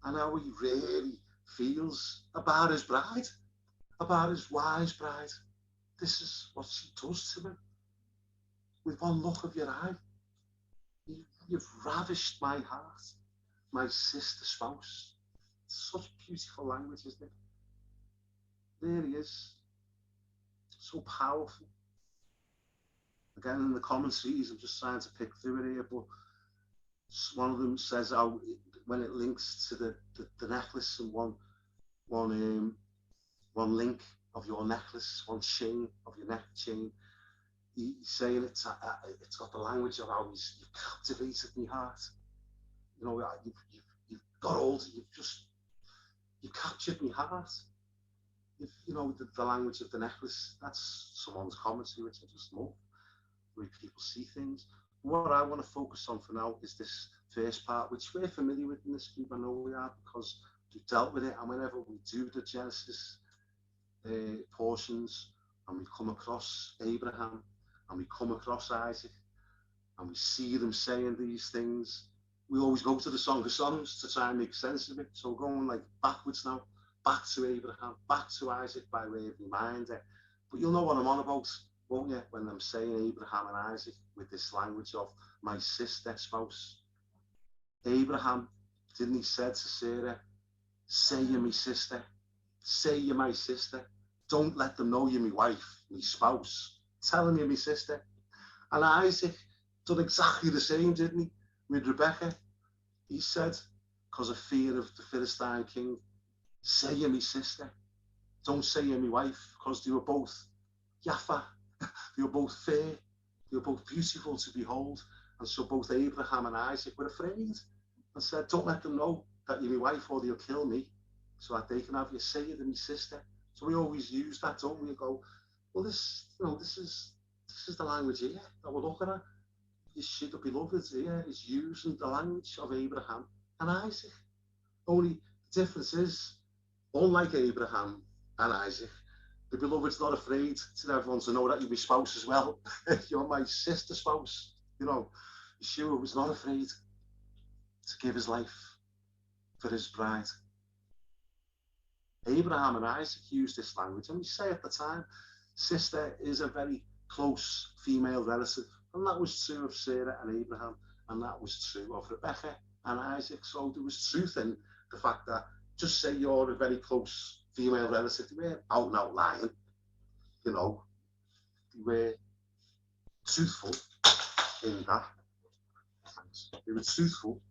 and how he really feels about his bride, about his wise bride. This is what she does to him. With one look of your eye, you've ravished my heart, my sister spouse. It's such beautiful language, isn't it? It really is. So powerful. Again, in the commentaries, I'm just trying to pick through it here, but one of them says how when it links to the necklace and one link of your necklace, one chain of your neck chain, he's saying it's got the language of how you've captivated my heart. You know, you've got hold, you've captured my heart. You know, the language of the necklace, that's someone's commentary, which I just love, the way people see things. What I want to focus on for now is this first part, which we're familiar with in this group. I know we are, because we've dealt with it, and whenever we do the Genesis portions, and we come across Abraham, and we come across Isaac, and we see them saying these things, we always go to the Song of Songs to try and make sense of it. So we're going like backwards now, back to Abraham, back to Isaac by way of reminder. But you'll know what I'm on about, won't you, when I'm saying Abraham and Isaac with this language of my sister spouse. Abraham, didn't he say to Sarah, say you're my sister, say you're my sister, don't let them know you're my wife, my spouse, tell them you're my sister. And Isaac done exactly the same, didn't he, with Rebecca? He said, because of fear of the Philistine king, say you're my sister, don't say you're my wife, because they were both Yafa, they were both fair, they were both beautiful to behold. And so both Abraham and Isaac were afraid and said, don't let them know that you're my wife or they'll kill me, so that they can have you say you're my sister. So we always use that, don't we? And go, well, this is the language here that we're looking at. Yeshua, the beloved here, is using the language of Abraham and Isaac. Only the difference is, unlike Abraham and Isaac, the beloved's not afraid to everyone to know that you're my spouse as well. You're my sister spouse. You know, Yeshua was not afraid. to give his life for his bride. Abraham and Isaac used this language, and we say at the time, sister is a very close female relative, and that was true of Sarah and Abraham, and that was true of Rebecca and Isaac. So there was truth in the fact that just say you're a very close female relative, they weren't out and out lying, you know, they were truthful in that. They were truthful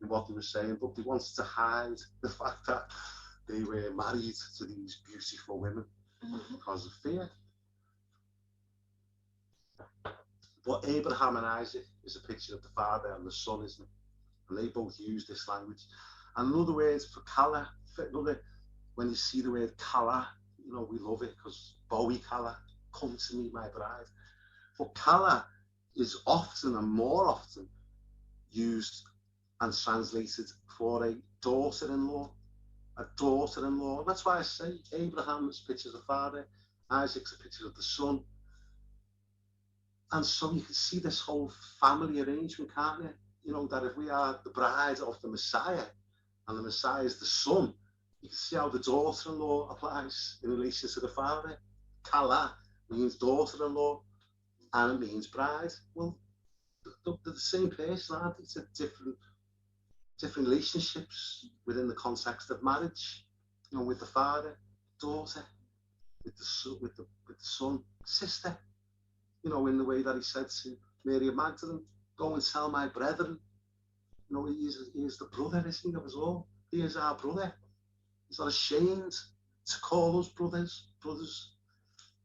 in what they were saying, but they wanted to hide the fact that they were married to these beautiful women because of fear. But Abraham and Isaac is a picture of the father and the son, isn't it? And they both use this language. And another word for Kala, when you see the word Kala, you know, we love it because Bowie Kala, come to me, my bride. But Kala is often and more often used and translated for a daughter-in-law. A daughter-in-law. That's why I say Abraham is a picture of the father, Isaac's a picture of the son. And so you can see this whole family arrangement, can't you? You know, that if we are the bride of the Messiah, and the Messiah is the son, you can see how the daughter-in-law applies in relation to the father. Kala means daughter-in-law, and it means bride. Well, they're the same person, aren't they? It's a different relationships within the context of marriage. You know, with the father, daughter, with the son, sister. You know, in the way that he said to Mary of Magdalene, go and tell my brethren. You know, he is the brother, isn't he, of us all? He is our brother. He's not ashamed to call us brothers.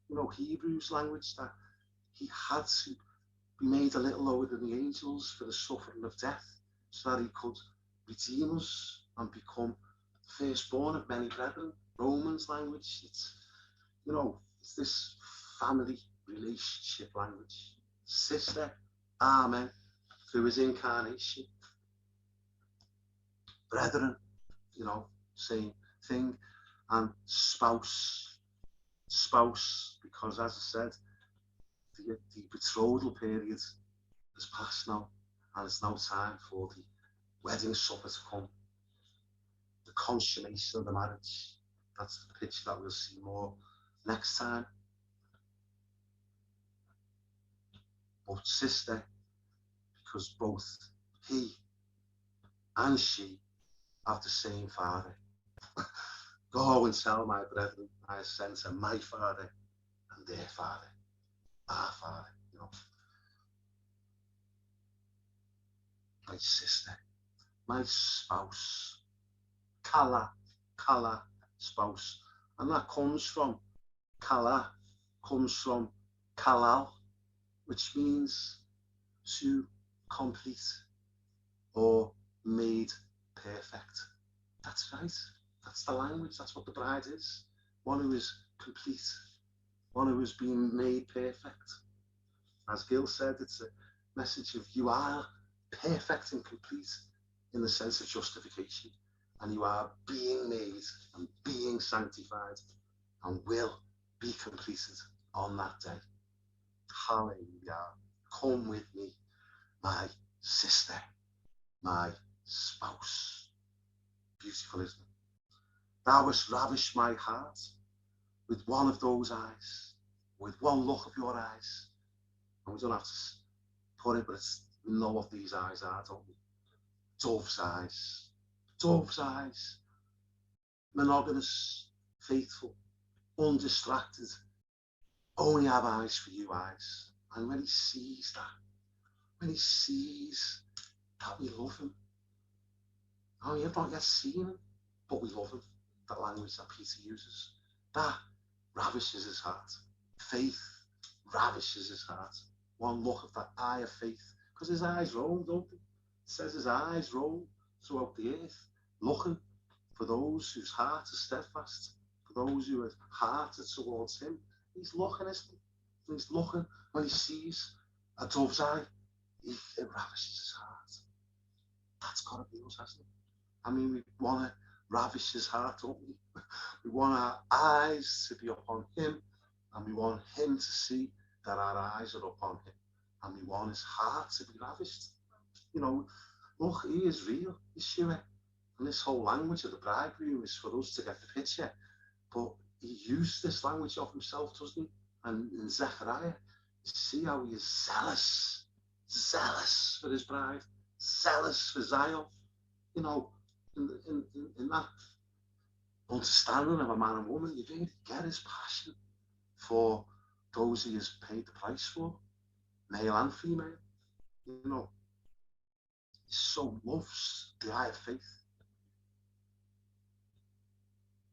You know, Hebrews language, that he had to be made a little lower than the angels for the suffering of death, so that he could redeem us and become the firstborn of many brethren. Romans language, it's, you know, it's this family relationship language. Sister, amen, through his incarnation. Brethren, you know, same thing. And spouse, because as I said, the betrothal period has passed now, and it's now time for the wedding supper to come. The consummation of the marriage. That's the picture that we'll see more next time. But sister, because both he and she have the same father. Go and tell my brethren I sent to my father and their father, our father, you know. My sister, my spouse, Kala, spouse. And that comes from Kala, comes from Kalal, which means to complete or made perfect. That's right. That's the language. That's what the bride is. One who is complete. One who has been made perfect. As Gil said, it's a message of you are perfect and complete in the sense of justification. And you are being made and being sanctified and will be completed on that day. Hallelujah. Come with me, my sister, my spouse. Beautiful, isn't it? Thou hast ravished my heart with one of those eyes, with one look of your eyes. And we don't have to put it, but we know what these eyes are, don't we? Dove's eyes. Dove's eyes. Monogamous, faithful, undistracted. Only have eyes for you eyes. And when he sees that we love him. Oh, we have not yet seen him, but we love him. That language that Peter uses. That ravishes his heart. Faith ravishes his heart. One look of that eye of faith. Because his eyes roll, don't they? It says his eyes roll throughout the earth, looking for those whose heart is steadfast, for those who are hearted towards him. He's looking, isn't he? He's looking. When he sees a dove's eye, it ravishes his heart. That's got to be us, hasn't it? I mean, we want to ravish his heart, don't we? We want our eyes to be upon him, and we want him to see that our eyes are upon him, and we want his heart to be ravished. You know, look, he is real, Yeshua. And this whole language of the bridegroom is for us to get the picture. But he used this language of himself, doesn't he? And in Zechariah, you see how he is zealous for his bride, zealous for Zion. You know, in that understanding of a man and woman, you really get his passion for those he has paid the price for, male and female. You know, he so loves the eye of faith.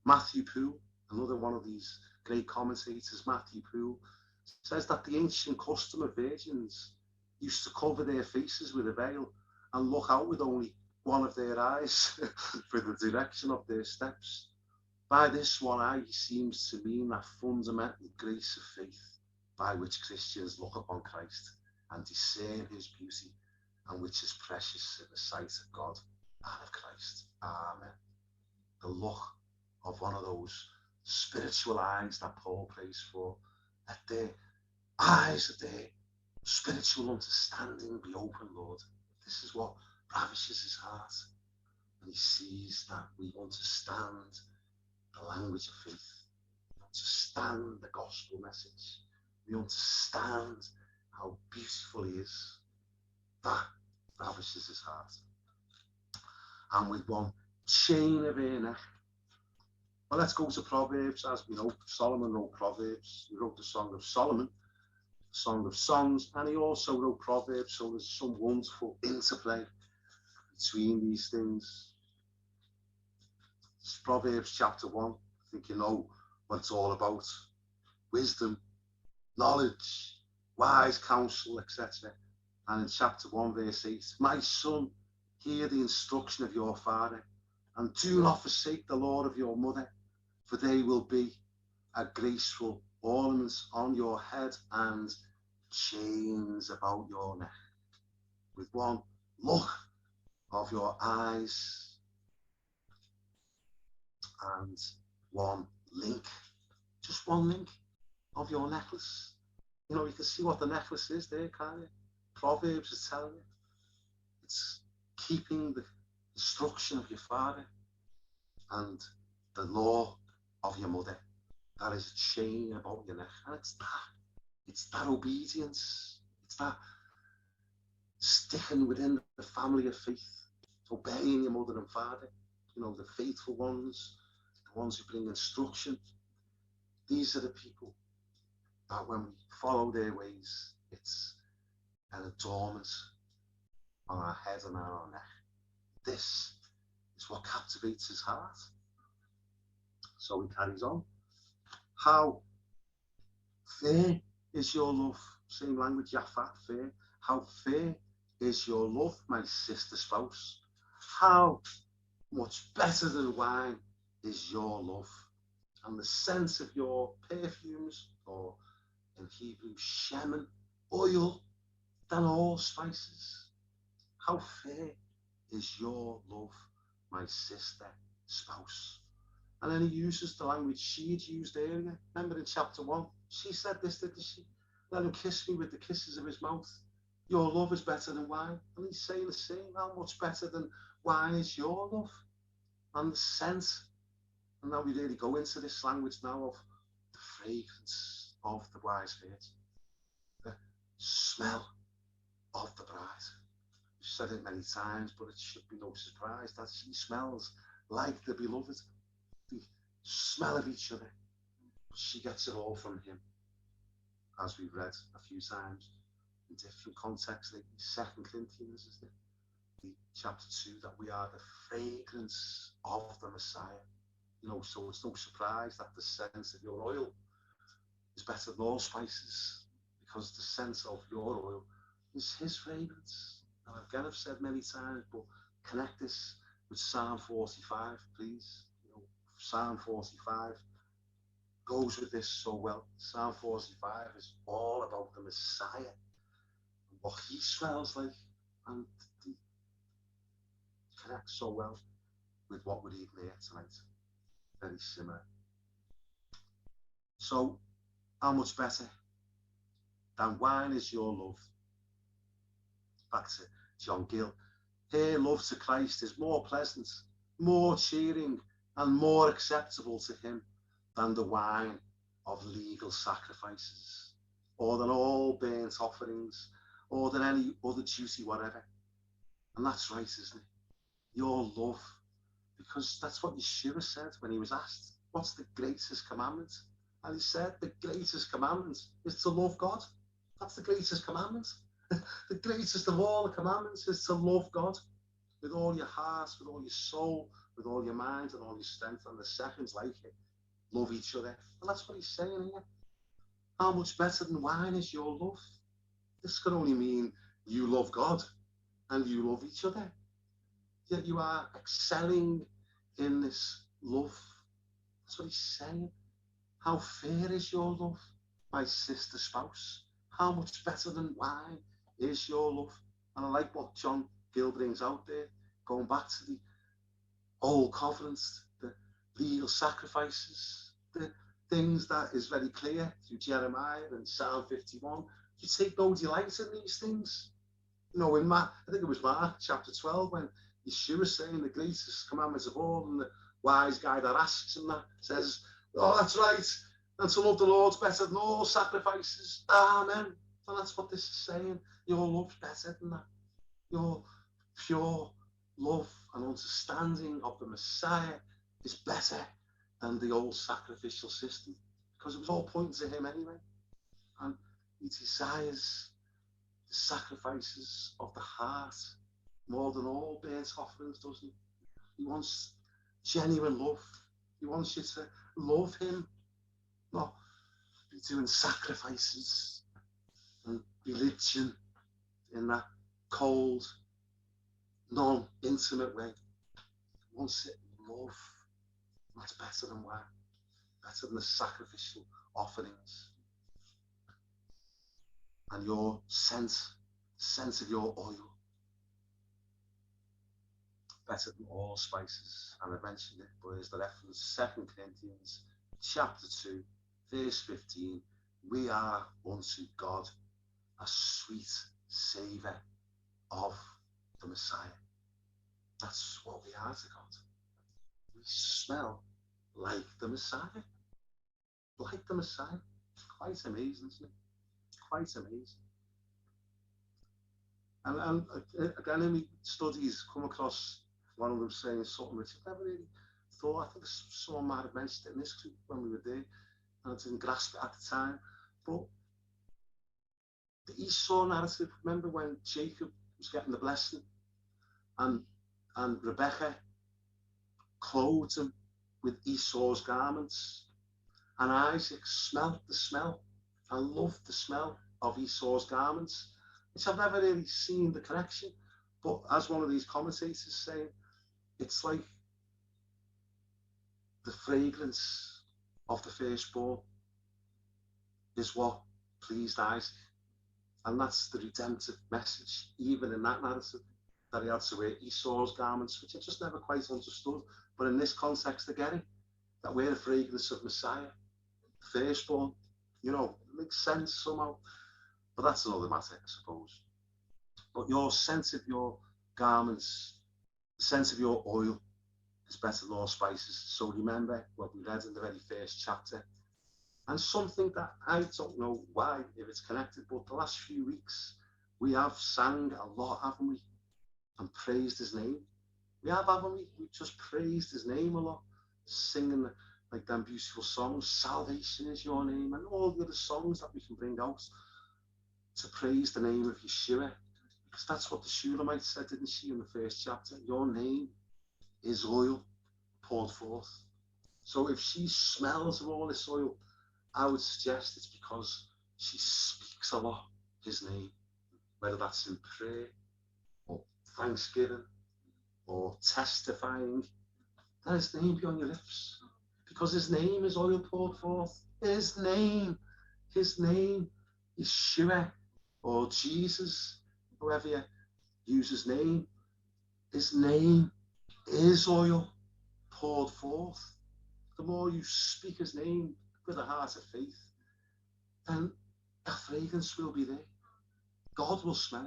Matthew Poole, another one of these great commentators, Matthew Poole, says that the ancient custom of virgins used to cover their faces with a veil and look out with only one of their eyes for the direction of their steps. By this one eye, he seems to mean that fundamental grace of faith by which Christians look upon Christ and discern his beauty, and which is precious in the sight of God and of Christ. Amen. The look of one of those spiritual eyes that Paul prays for, let their eyes of their spiritual understanding be open, Lord. This is what ravishes his heart. And he sees that we understand the language of faith. We understand the gospel message. We understand how beautiful he is. That ravishes his heart. And with one chain of her neck. Well, let's go to Proverbs. As we know, Solomon wrote Proverbs. He wrote the Song of Solomon, the Song of Songs, and he also wrote Proverbs. So there's some wonderful interplay between these things. It's Proverbs chapter 1. I think you know what it's all about. Wisdom, knowledge, wise counsel, etc. And in chapter 1, verse 8, my son, hear the instruction of your father, and do not forsake the law of your mother, for they will be a graceful ornament on your head and chains about your neck. With one look of your eyes and one link, just one link of your necklace. You know, you can see what the necklace is there, can't you? Proverbs is telling you. It's keeping the instruction of your father and the law of your mother. That is a chain about your neck. And it's that obedience. It's that sticking within the family of faith, obeying your mother and father, you know, the faithful ones, the ones who bring instruction. These are the people that when we follow their ways, it's an adornment on our head and on our neck. This is what captivates his heart. So he carries on. How fair is your love? Same language, Yafat, fair. How fair is your love, my sister spouse? How much better than wine is your love? And the scent of your perfumes, or in Hebrew, shemen, oil, than all spices. How fair is your love, my sister spouse? And then he uses the language she had used earlier. Remember in chapter 1, she said this, didn't she? Let him kiss me with the kisses of his mouth. Your love is better than wine. And he's saying the same. How much better than wine is your love? And the scent. And now we really go into this language now of the fragrance of the wise virgin. The smell of the bride. We've said it many times, but it should be no surprise that she smells like the beloved. The smell of each other. But she gets it all from him, as we've read a few times in different contexts, like 2 Corinthians, isn't it? The chapter 2, that we are the fragrance of the Messiah. You know, so it's no surprise that the scent of your oil is better than all spices, because the scent of your oil is his fragrance. And again, I've said many times, but connect this with Psalm 45, please. You know, Psalm 45 goes with this so well. Psalm 45 is all about the Messiah and what he smells like, and it connects so well with what we're eating here tonight. Very similar. So, how much better than wine is your love? Back to John Gill. Her love to Christ is more pleasant, more cheering, and more acceptable to him than the wine of legal sacrifices, or than all burnt offerings, or than any other duty whatever. And that's right, isn't it? Your love, because that's what Yeshua said when he was asked, what's the greatest commandment? And he said, the greatest commandment is to love God. That's the greatest commandment. The greatest of all the commandments is to love God with all your heart, with all your soul, with all your mind and all your strength. And the second's like it, love each other. And that's what he's saying here. How much better than wine is your love? This can only mean you love God and you love each other. Yet you are excelling in this love. That's what he's saying. How fair is your love, my sister spouse? How much better than wine is your love? And I like what John Gill brings out there, going back to the old covenants, the legal sacrifices, the things that is very clear through Jeremiah and Psalm 51. You take no delight in these things. You know, in I think it was Mark chapter 12 when Yeshua was saying the greatest commandments of all, and the wise guy that asks him that says, oh, that's right, and to love the Lord's better than all sacrifices. Amen. And that's what this is saying. Your love's better than that. Your pure love and understanding of the Messiah is better than the old sacrificial system, because it was all pointing to him anyway. And he desires the sacrifices of the heart more than all burnt offerings, doesn't he? He wants genuine love. He wants you to love him, not be doing sacrifices and religion in that cold, non-intimate way. He wants it in love. That's better than wine, better than the sacrificial offerings. And your scent of your oil, better than all spices. And I mentioned it, but there's the reference, 2 Corinthians chapter 2, verse 15. We are unto God a sweet savour of the Messiah. That's what we are to God. We smell like the Messiah. Like the Messiah. It's quite amazing, isn't it? Quite amazing. And again, in my studies, come across one of them saying something which I never really thought. I think someone might have mentioned it in this group when we were there, and I didn't grasp it at the time. But the Esau narrative, remember when Jacob was getting the blessing and Rebecca clothed him with Esau's garments, and Isaac smelt the smell and loved the smell of Esau's garments, which I've never really seen the connection. But as one of these commentators saying, it's like the fragrance of the firstborn is what pleased Isaac. And that's the redemptive message, even in that narrative, that he had to wear Esau's garments, which I just never quite understood. But in this context, I get it, that we're the fragrance of Messiah, the firstborn. You know, it makes sense somehow. But that's another matter, I suppose. But your scent of your garments, the scent of your oil is better than all spices. So remember what we read in the very first chapter. And something that I don't know why, if it's connected, but the last few weeks, we have sang a lot, haven't we? And praised his name. We have, haven't we? We've just praised his name a lot, singing like them beautiful songs, Salvation is your name, and all the other songs that we can bring out to praise the name of Yeshua. Because that's what the Shulamite said, didn't she, in the first chapter? Your name is oil poured forth. So if she smells of all this oil, I would suggest it's because she speaks a lot his name, whether that's in prayer or thanksgiving or testifying. Let his name be on your lips, because his name is oil poured forth. His name, Yeshua or Jesus, whoever you use his name is oil poured forth. The more you speak his name with a heart of faith, then a fragrance will be there. God will smell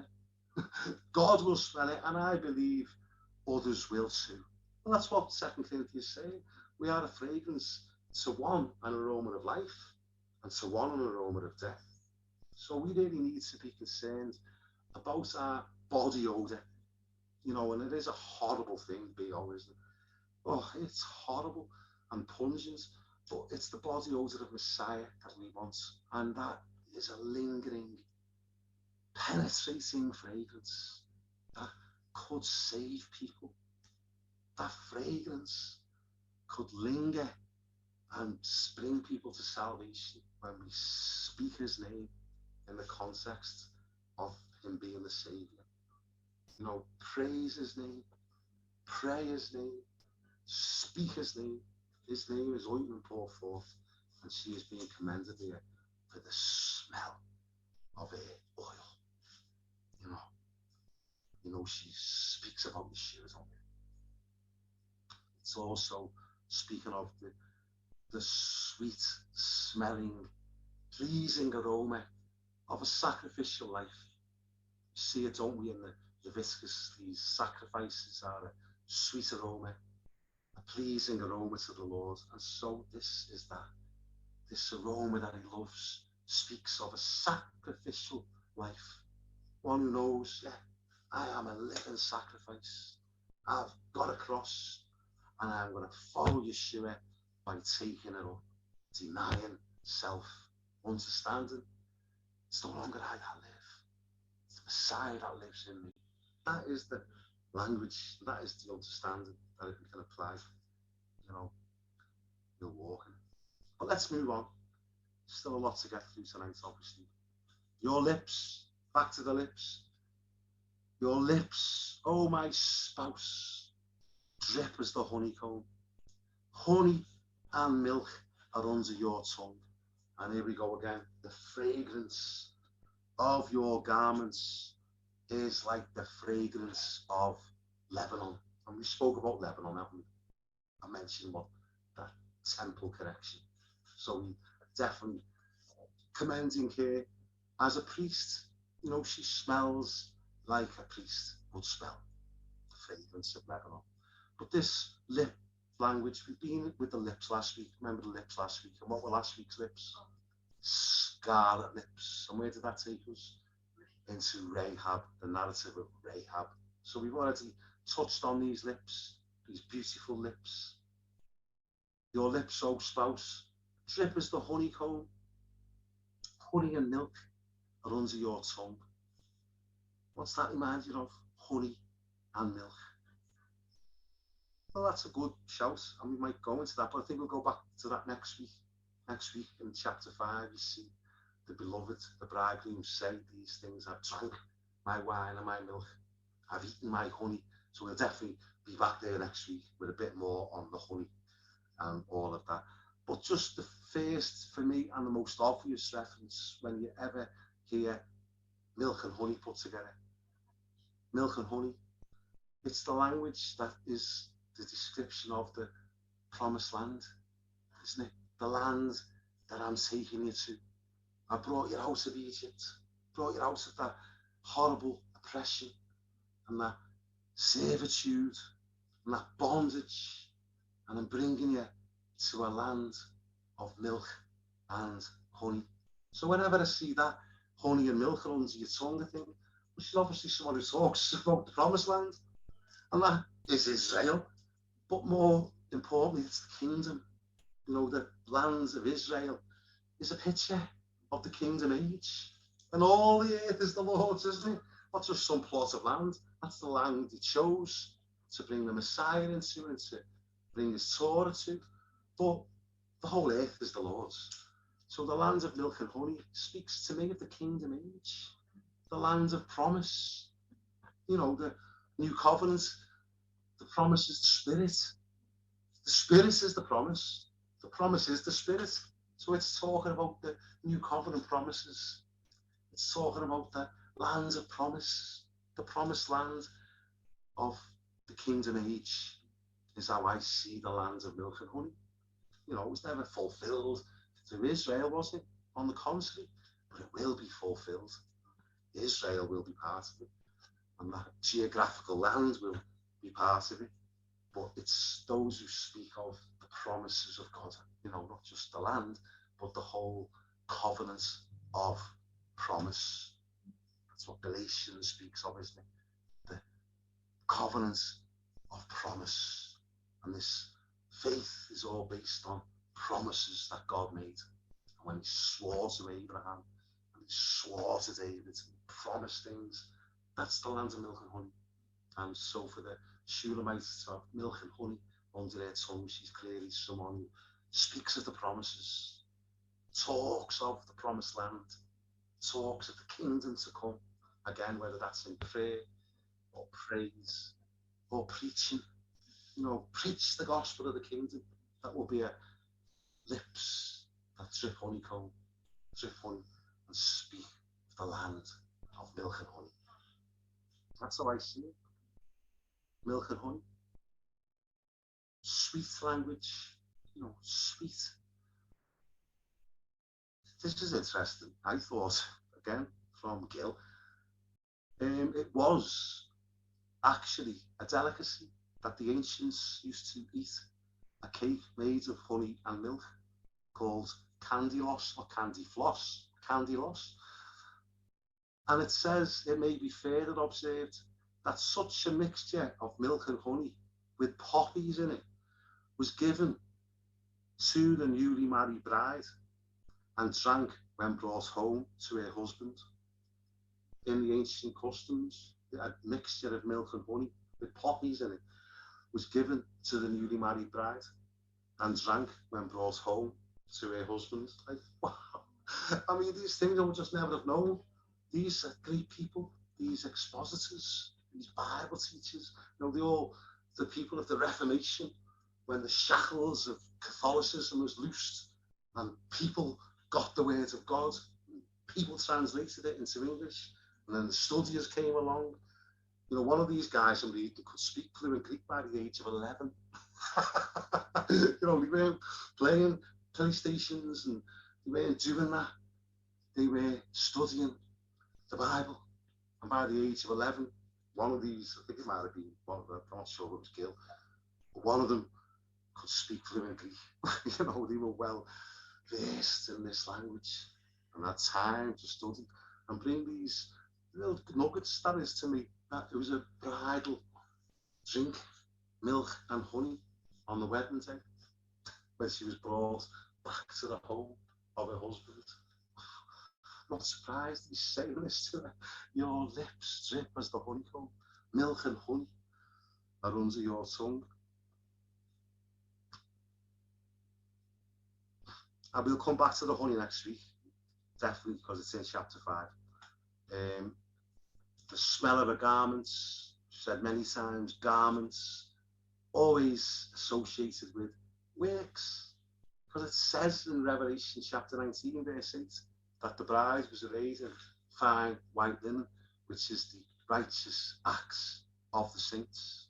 it. God will smell it, and I believe others will too. Well, that's what 2 Corinthians is saying. We are a fragrance to one, an aroma of life, and to one, an aroma of death. So we really need to be concerned about our body odour, you know, and it is a horrible thing, BO, isn't it? Oh, it's horrible and pungent, but it's the body odour of Messiah that we want, and that is a lingering, penetrating fragrance that could save people. That fragrance could linger and bring people to salvation when we speak his name in the context of him being the Saviour. You know, praise his name, pray his name, speak his name. His name is ointment poured forth, and she is being commended here for the smell of her oil. You know, she speaks about Yeshua, don't it? It's also speaking of the sweet smelling, pleasing aroma of a sacrificial life. You see it, don't we, in the Leviticus? These sacrifices are a sweet aroma, a pleasing aroma to the Lord. And so this is that. This aroma that he loves speaks of a sacrificial life. One who knows, yeah, I am a living sacrifice. I've got a cross, and I'm going to follow Yeshua by taking it up, denying self, understanding it's no longer I that live. It's the Messiah that lives in me. That is the language, that is the understanding that we can apply, you know, you're walking. But let's move on. Still a lot to get through tonight, obviously. Your lips, back to the lips. Your lips, oh my spouse, drip as the honeycomb. Honey and milk are under your tongue. And here we go again. The fragrance of your garments is like the fragrance of Lebanon. And we spoke about Lebanon, haven't we? I mentioned what that temple connection. So we definitely commending her as a priest. You know, she smells like a priest would smell, the fragrance of Lebanon. But this lip language, we've been with the lips last week. Remember the lips last week? And what were last week's lips? Scarlet lips. And where did that take us? Into Rahab, the narrative of Rahab. So we've already touched on these lips, these beautiful lips. Your lips, O spouse, drip as the honeycomb. Honey and milk are under your tongue. What's that remind you of? Honey and milk. Well, that's a good shout, and we might go into that, but I think we'll go back to that next week. Next week in chapter 5, you see the beloved, the bridegroom, say these things. I've drank my wine and my milk. I've eaten my honey. So we'll definitely be back there next week with a bit more on the honey and all of that. But just the first, for me, and the most obvious reference when you ever hear milk and honey put together. Milk and honey. It's the language that is the description of the promised land, isn't it? The land that I'm taking you to. I brought you out of Egypt, brought you out of that horrible oppression and that servitude and that bondage, and I'm bringing you to a land of milk and honey. So whenever I see that honey and milk are under your tongue, I think, well, she's obviously someone who talks about the promised land, and that is Israel. But more importantly, it's the kingdom. You know, the lands of Israel is a picture of the kingdom age. And all the earth is the Lord's, isn't it? Not just some plot of land. That's the land he chose to bring the Messiah into and to bring his Torah to. But the whole earth is the Lord's. So the land of milk and honey speaks to me of the kingdom age. The land of promise. You know, the new covenant. The promise is the Spirit. The Spirit is the promise. The promise is the Spirit. So it's talking about the new covenant promises. It's talking about the lands of promise. The promised land of the kingdom age is how I see the lands of milk and honey. You know, it was never fulfilled to Israel, was it? On the contrary, but it will be fulfilled. Israel will be part of it. and that geographical land will be part of it. But it's those who speak of the promises of God, you know, not just the land, but the whole covenant of promise. That's what Galatians speaks of, isn't it? The covenant of promise. And this faith is all based on promises that God made. And when he swore to Abraham, and he swore to David, and he promised things, that's the land of milk and honey. And so for the Shulamite to have milk and honey under their tongue, she's clearly someone who speaks of the promises, talks of the promised land, talks of the kingdom to come. Again, whether that's in prayer or praise or preaching, you know, preach the gospel of the kingdom. That will be a lips that drip honeycomb, drip honey, and speak of the land of milk and honey. That's how I see it. Milk and honey. Sweet language, you know, sweet. This is interesting. I thought, again, from Gil, it was actually a delicacy that the ancients used to eat, a cake made of honey and milk called candylos or candylos. And it says it may be further observed that such a mixture of milk and honey with poppies in it was given to the newly married bride and drank when brought home to her husband. In the ancient customs, a mixture of milk and honey with poppies in it was given to the newly married bride and drank when brought home to her husband. Like, wow. I mean, these things I would just never have known. These are great people, these expositors, these Bible teachers, you know, the people of the Reformation, when the shackles of Catholicism was loosed and people got the words of God, people translated it into English, and then the studiers came along. You know, one of these guys I'm reading could speak fluent Greek by the age of 11. You know, they weren't playing PlayStations and they weren't doing that. They were studying the Bible. And by the age of 11, one of these, I think it might have been one of them, I'm not sure it was Gil, but one of them could speak fluent Greek. You know, they were well versed in this language and had time to study and bring these little nuggets, that is, to me, that it was a bridal drink, milk and honey on the wedding day when she was brought back to the home of her husband. I'm not surprised he's saying this to her. Your lips drip as the honeycomb, milk and honey are under your tongue. And we'll come back to the honey next week, definitely, because it's in chapter 5. The smell of her garments, said many times, garments, always associated with works. Because it says in Revelation chapter 19, verse 8, that the bride was arrayed in fine white linen, which is the righteous acts of the saints.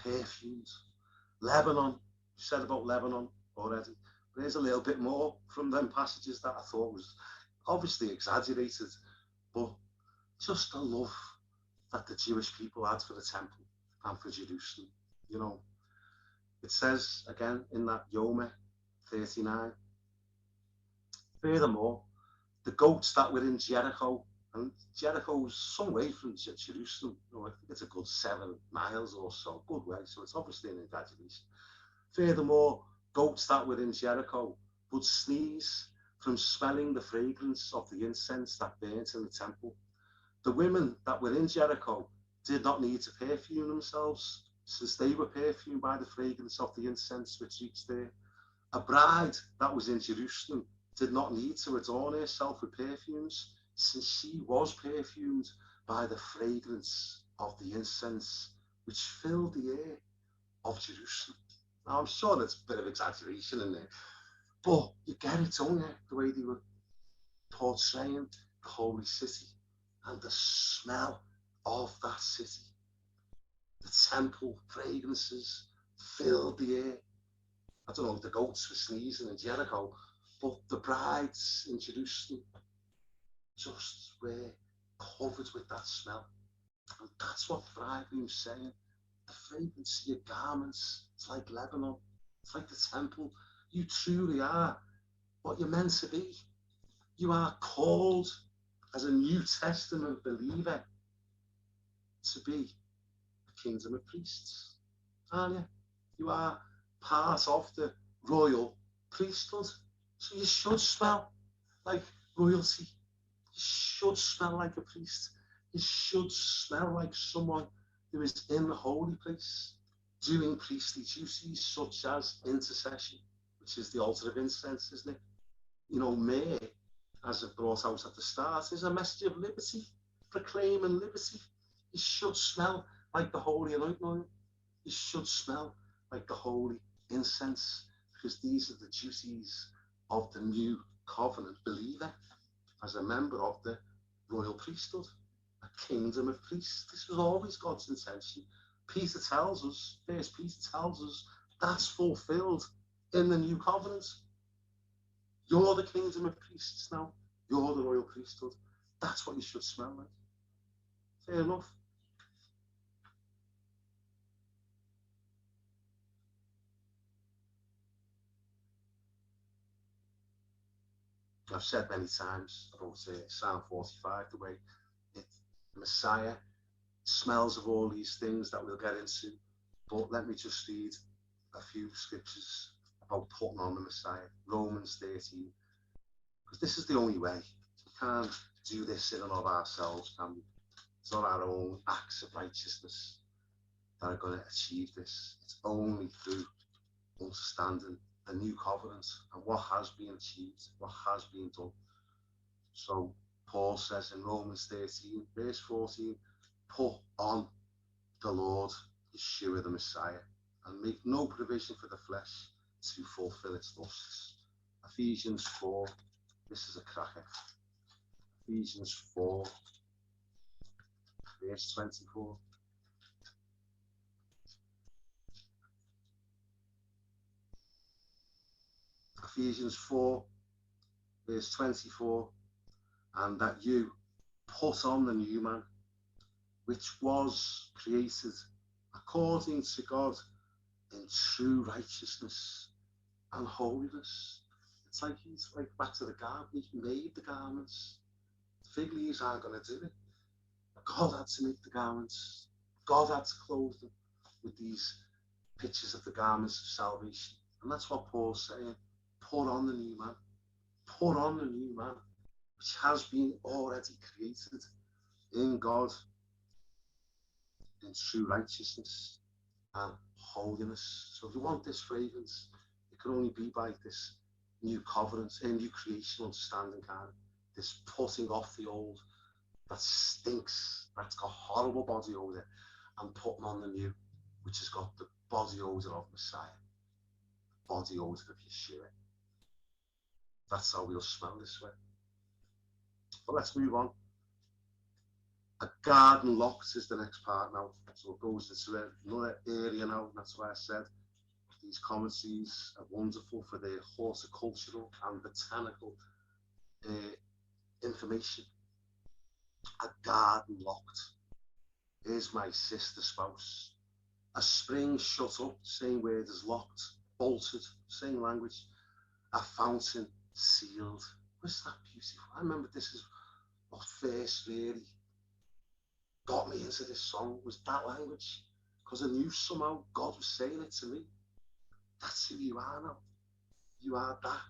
Perfumes. Lebanon, you said about Lebanon already. There's a little bit more from them passages that I thought was obviously exaggerated, but just the love that the Jewish people had for the temple and for Jerusalem. You know, it says again in that Yoma 39, furthermore, the goats that were in Jericho, and Jericho's some way from Jerusalem, you know, I think it's a good 7 miles or so, good way, so it's obviously an exaggeration. Furthermore, goats that were in Jericho would sneeze from smelling the fragrance of the incense that burnt in the temple. The women that were in Jericho did not need to perfume themselves, since they were perfumed by the fragrance of the incense which reached there. A bride that was in Jerusalem did not need to adorn herself with perfumes, since she was perfumed by the fragrance of the incense which filled the air of Jerusalem. Now, I'm sure there's a bit of exaggeration in there, but you get it, don't you? The way they were portraying the holy city and the smell of that city. The temple fragrances filled the air. I don't know if the goats were sneezing in Jericho, but the brides in Jerusalem just were covered with that smell. And that's what the bridegroom's saying. The fragrance of your garments, it's like Lebanon. It's like the temple. You truly are what you're meant to be. You are called as a New Testament believer to be a kingdom of priests, aren't you? You are part of the royal priesthood. So you should smell like royalty. You should smell like a priest. You should smell like someone who is in the holy place, doing priestly duties such as intercession, which is the altar of incense, isn't it? You know, myrrh, as I've brought out at the start, is a message of liberty, proclaiming liberty. You should smell like the holy anointing oil. You should smell like the holy incense, because these are the duties of the new covenant believer as a member of the royal priesthood, a kingdom of priests. This was always God's intention. Peter tells us, First Peter tells us, that's fulfilled in the new covenant. You're the kingdom of priests now. You're the royal priesthood. That's what you should smell like. Fair enough. I've said many times about Psalm 45, the way the Messiah smells of all these things that we'll get into. But let me just read a few scriptures about putting on the Messiah. Romans 13. Because this is the only way. We can't do this in and of ourselves, can we? It's not our own acts of righteousness that are going to achieve this. It's only through understanding the new covenant and what has been achieved, what has been done. So Paul says in Romans 13, verse 14, put on the Lord Yeshua the Messiah and make no provision for the flesh to fulfill its lusts. Ephesians 4, this is a cracker. Ephesians 4, verse 24. Ephesians 4, verse 24, and that you put on the new man, which was created according to God in true righteousness and holiness. It's like he's like back to the garden. He made the garments. The fig leaves aren't going to do it. God had to make the garments. God had to clothe them with these pictures of the garments of salvation. And that's what Paul's saying. Put on the new man. Put on the new man, which has been already created in God in true righteousness and holiness. So if you want this fragrance, it can only be by this new covenant, a new creation understanding kind of, this putting off the old that stinks, that's got horrible body odor, and putting on the new, which has got the body odor of Messiah, body odor of Yeshua. That's how we'll smell this way. But let's move on. A garden locked is the next part now. So it goes into another area now. That's why I said these commentaries are wonderful for their horticultural and botanical information. A garden locked. Here's my sister spouse. A spring shut up, same word as locked, bolted, same language. A fountain sealed. Wasn't that beautiful? I remember this is what first really got me into this song, was that language, because I knew somehow God was saying it to me. That's who you are now. You are that.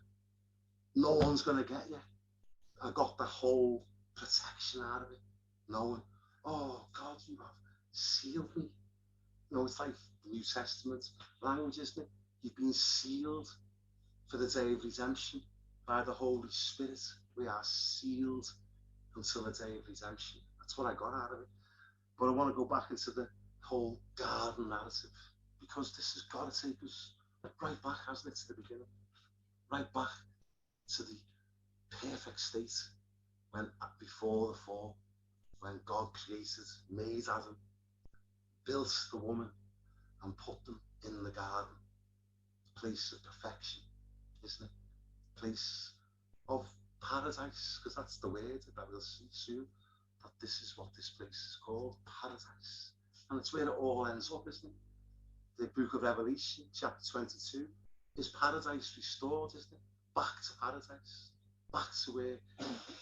No one's going to get you. I got the whole protection out of it, knowing, oh God, you have sealed me. You know, it's like the New Testament language, isn't it? You've been sealed for the day of redemption by the Holy Spirit. We are sealed until the day of redemption. That's what I got out of it. But I want to go back into the whole garden narrative, because this has got to take us right back, hasn't it, to the beginning, right back to the perfect state when, before the fall, when God created, made Adam, built the woman, and put them in the garden, place of perfection, isn't it? Place of paradise, because that's the word that we'll see soon. that this is what this place is called, paradise. And it's where it all ends up, isn't it? The book of Revelation, chapter 22, is paradise restored, isn't it? Back to paradise, back to where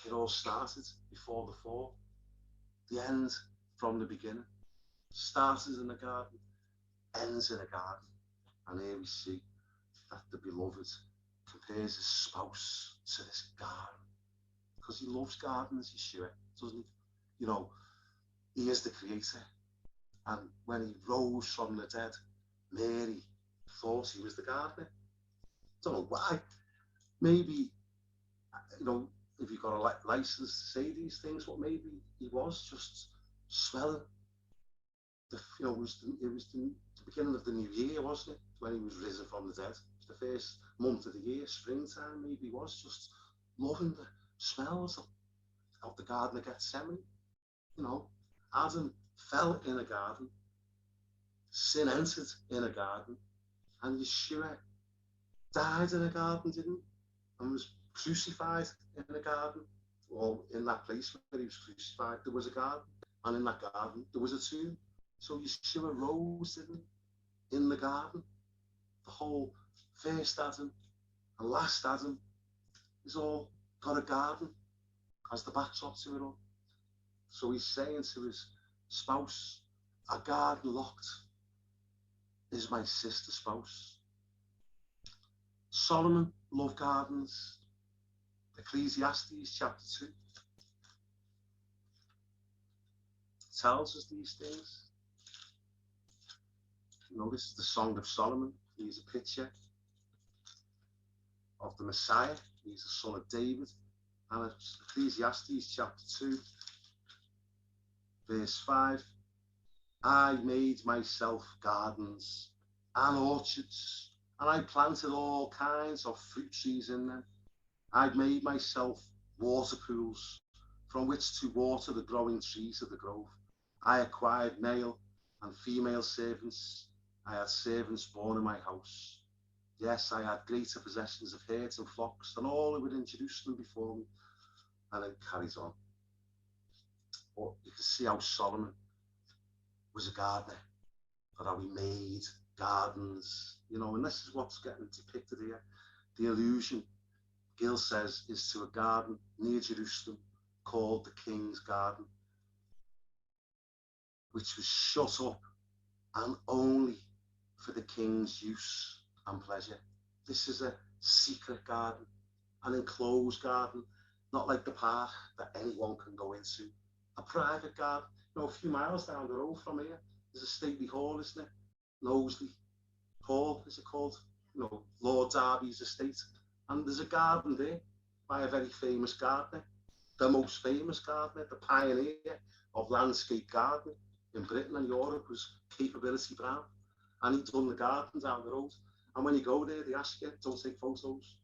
it all started before the fall. The end from the beginning. Started in a garden, ends in a garden. And here we see that the beloved compares his spouse to this garden. Because he loves gardens, Yeshua, doesn't he? You know, he is the creator. And when he rose from the dead, Mary thought he was the gardener. Don't know why. Maybe, you know, if you got a license to say these things, what maybe he was just smelling. You know, it was the beginning of the new year, wasn't it? When he was risen from the dead. It was the first month of the year, springtime. Maybe he was just loving the smells of the Garden of Gethsemane. You know, Adam fell in a garden, sin entered in a garden, and Yeshua died in a garden, didn't he? And was crucified in a garden, or in that place where he was crucified, there was a garden, and in that garden there was a tomb. So Yeshua rose, didn't he, in the garden. The whole first Adam and last Adam is all got a garden as the backdrop to it all. So he's saying to his spouse, a garden locked is my sister spouse. Solomon loved gardens. Ecclesiastes chapter 2 tells us these things. You know, this is the Song of Solomon. He's a picture of the Messiah. He's the son of David. And Ecclesiastes chapter 2, verse 5. I made myself gardens and orchards, and I planted all kinds of fruit trees in them. I made myself water pools from which to water the growing trees of the grove. I acquired male and female servants. I had servants born in my house. Yes, I had greater possessions of herds and flocks than all who were in Jerusalem before me. And it carries on. But you can see how Solomon was a gardener, or how he made gardens, you know, and this is what's getting depicted here. The allusion, Gill says, is to a garden near Jerusalem called the King's Garden, which was shut up and only for the king's use and pleasure. This is a secret garden, an enclosed garden, not like the park that anyone can go into. A private garden. You know, a few miles down the road from here, there's a stately hall, isn't it? Knowsley Hall, is it called? You know, Lord Derby's estate. And there's a garden there by a very famous gardener, the most famous gardener, the pioneer of landscape gardening in Britain and Europe was Capability Brown. And he'd done the garden down the road. And when you go there, they ask you, don't take photos.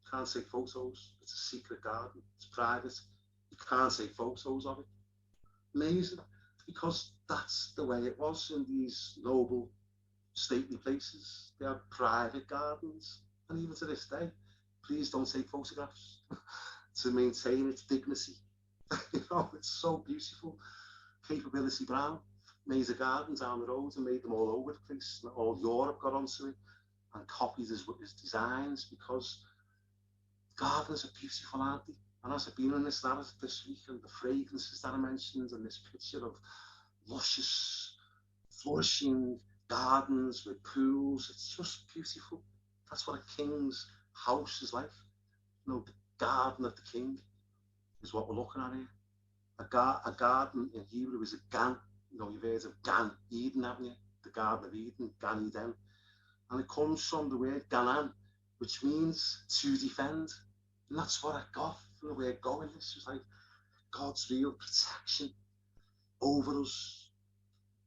You can't take photos. It's a secret garden. It's private. You can't take photos of it. Amazing, because that's the way it was in these noble, stately places. They had private gardens. And even to this day, please don't take photographs to maintain its dignity. You know, it's so beautiful. Capability Brown made a garden down the road and made them all over the place. All Europe got onto it and copied his designs, because gardens are beautiful, aren't they? And as I've been in this narrative this week, and the fragrances that I mentioned, and this picture of luscious, flourishing gardens with pools, it's just beautiful. That's what a king's house is like. You know, the garden of the king is what we're looking at here. A garden in Hebrew is a gan. You know, you've heard of Gan Eden, haven't you? The Garden of Eden, Gan Eden. And it comes from the word Ganan, which means to defend. And that's what I got from the word going. This was like God's real protection over us.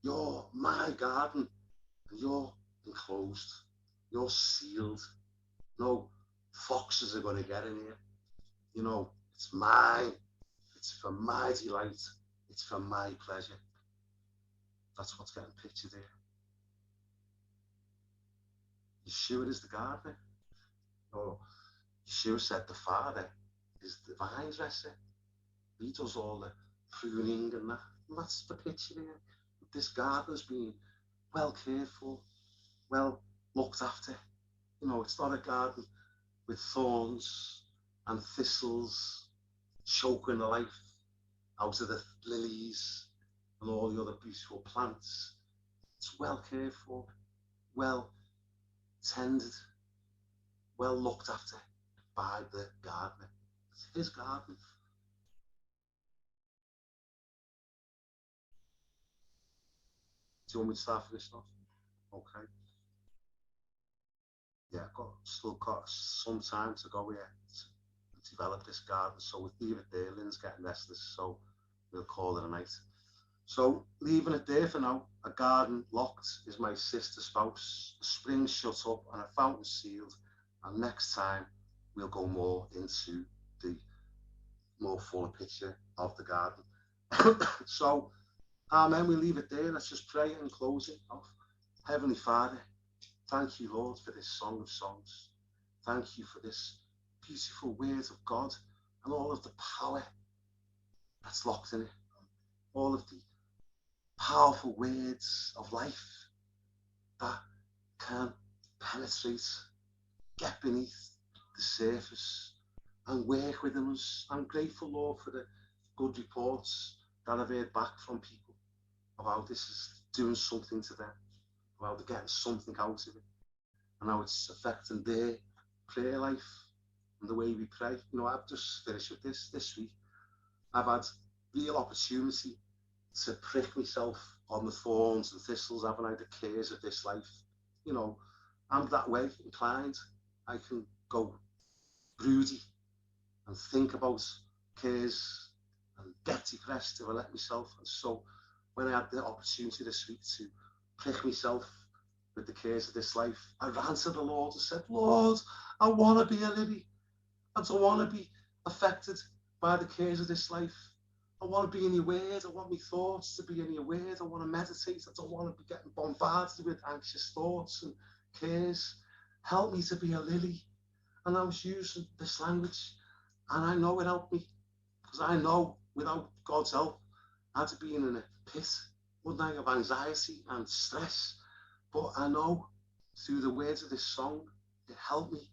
You're my garden, and you're enclosed. You're sealed. No foxes are going to get in here. You know, it's mine. It's for my delight. It's for my pleasure. That's what's getting pictured here. Yeshua is the gardener. Oh, Yeshua said the Father is the vine dresser. He does all the pruning and that. And that's the picture here. This garden's been well cared for, well looked after. You know, it's not a garden with thorns and thistles choking the life out of the lilies and all the other beautiful plants. It's well cared for, well tended, well looked after by the gardener. It's his garden. Do you want me to start finishing off? Okay. Yeah, still got some time to go here to develop this garden. So we'll leave it there. Lynn's getting restless, so we'll call it a night. So leaving it there for now. A garden locked is my sister spouse, a spring shut up and a fountain sealed. And next time we'll go more into the more fuller picture of the garden. So amen, we leave it there. Let's just pray and close it off. Heavenly Father, thank you, Lord, for this Song of Songs. Thank you for this beautiful word of God and all of the power that's locked in it. All of the powerful words of life that can penetrate, get beneath the surface and work within us. I'm grateful, Lord, for the good reports that I've heard back from people about this is doing something to them, about they're getting something out of it, and how it's affecting their prayer life and the way we pray. You know, I've just finished with this week. I've had real opportunity to prick myself on the thorns and thistles, haven't I, the cares of this life. You know, I'm that way inclined. I can go broody and think about cares and get depressed if I let myself. And so when I had the opportunity this week to prick myself with the cares of this life, I ran to the Lord and said, Lord, I want to be a lily. I don't want to be affected by the cares of this life. I want to be in your word. I want my thoughts to be in your word. I want to meditate. I don't want to be getting bombarded with anxious thoughts and cares. Help me to be a lily. And I was using this language, and I know it helped me, because I know without God's help, I'd have been in a pit, wouldn't I, of anxiety and stress. But I know through the words of this song, it helped me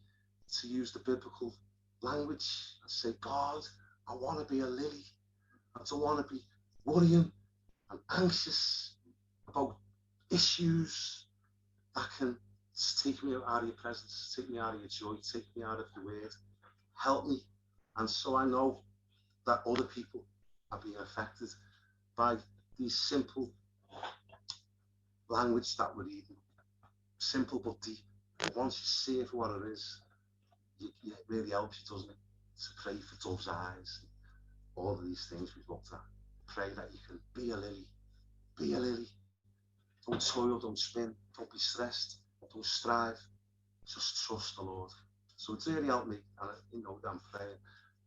to use the biblical language and say, God, I want to be a lily. I don't want to be worrying and anxious about issues that can take me out of your presence, take me out of your joy, take me out of the word. Help me. And so I know that other people are being affected by these simple language that we're reading. Simple but deep. But once you see it for what it is, it really helps you, doesn't it? To pray for dove's eyes. All of these things we've looked at. Pray that you can be a lily. Be a lily. Don't toil, don't spin, don't be stressed, don't strive. Just trust the Lord. So it's really helped me, and you know, I'm praying.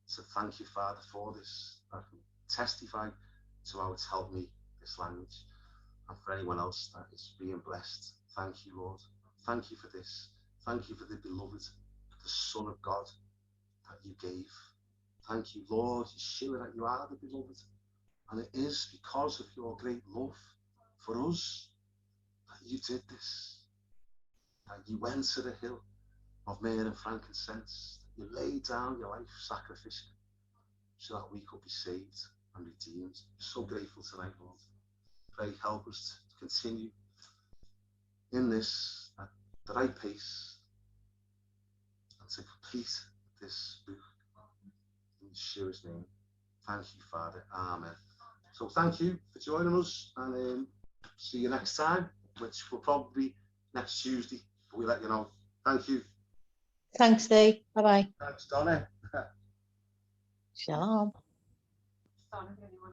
So thank you, Father, for this. I can testify to how it's helped me, this language. And for anyone else that is being blessed, thank you, Lord. Thank you for this. Thank you for the beloved, the Son of God that you gave. Thank you, Lord, Yeshua, that you are the beloved. And it is because of your great love for us that you did this. That you went to the hill of myrrh and frankincense. That you laid down your life sacrificially so that we could be saved and redeemed. So grateful tonight, Lord. Pray, help us to continue in this at the right pace and to complete this book in Yeshua's name. Thank you, Father. Amen. So thank you for joining us, and see you next time, which will probably be next Tuesday, but we'll let you know. Thank you. Thanks, Steve. Bye-bye. Thanks, Donna. Shalom.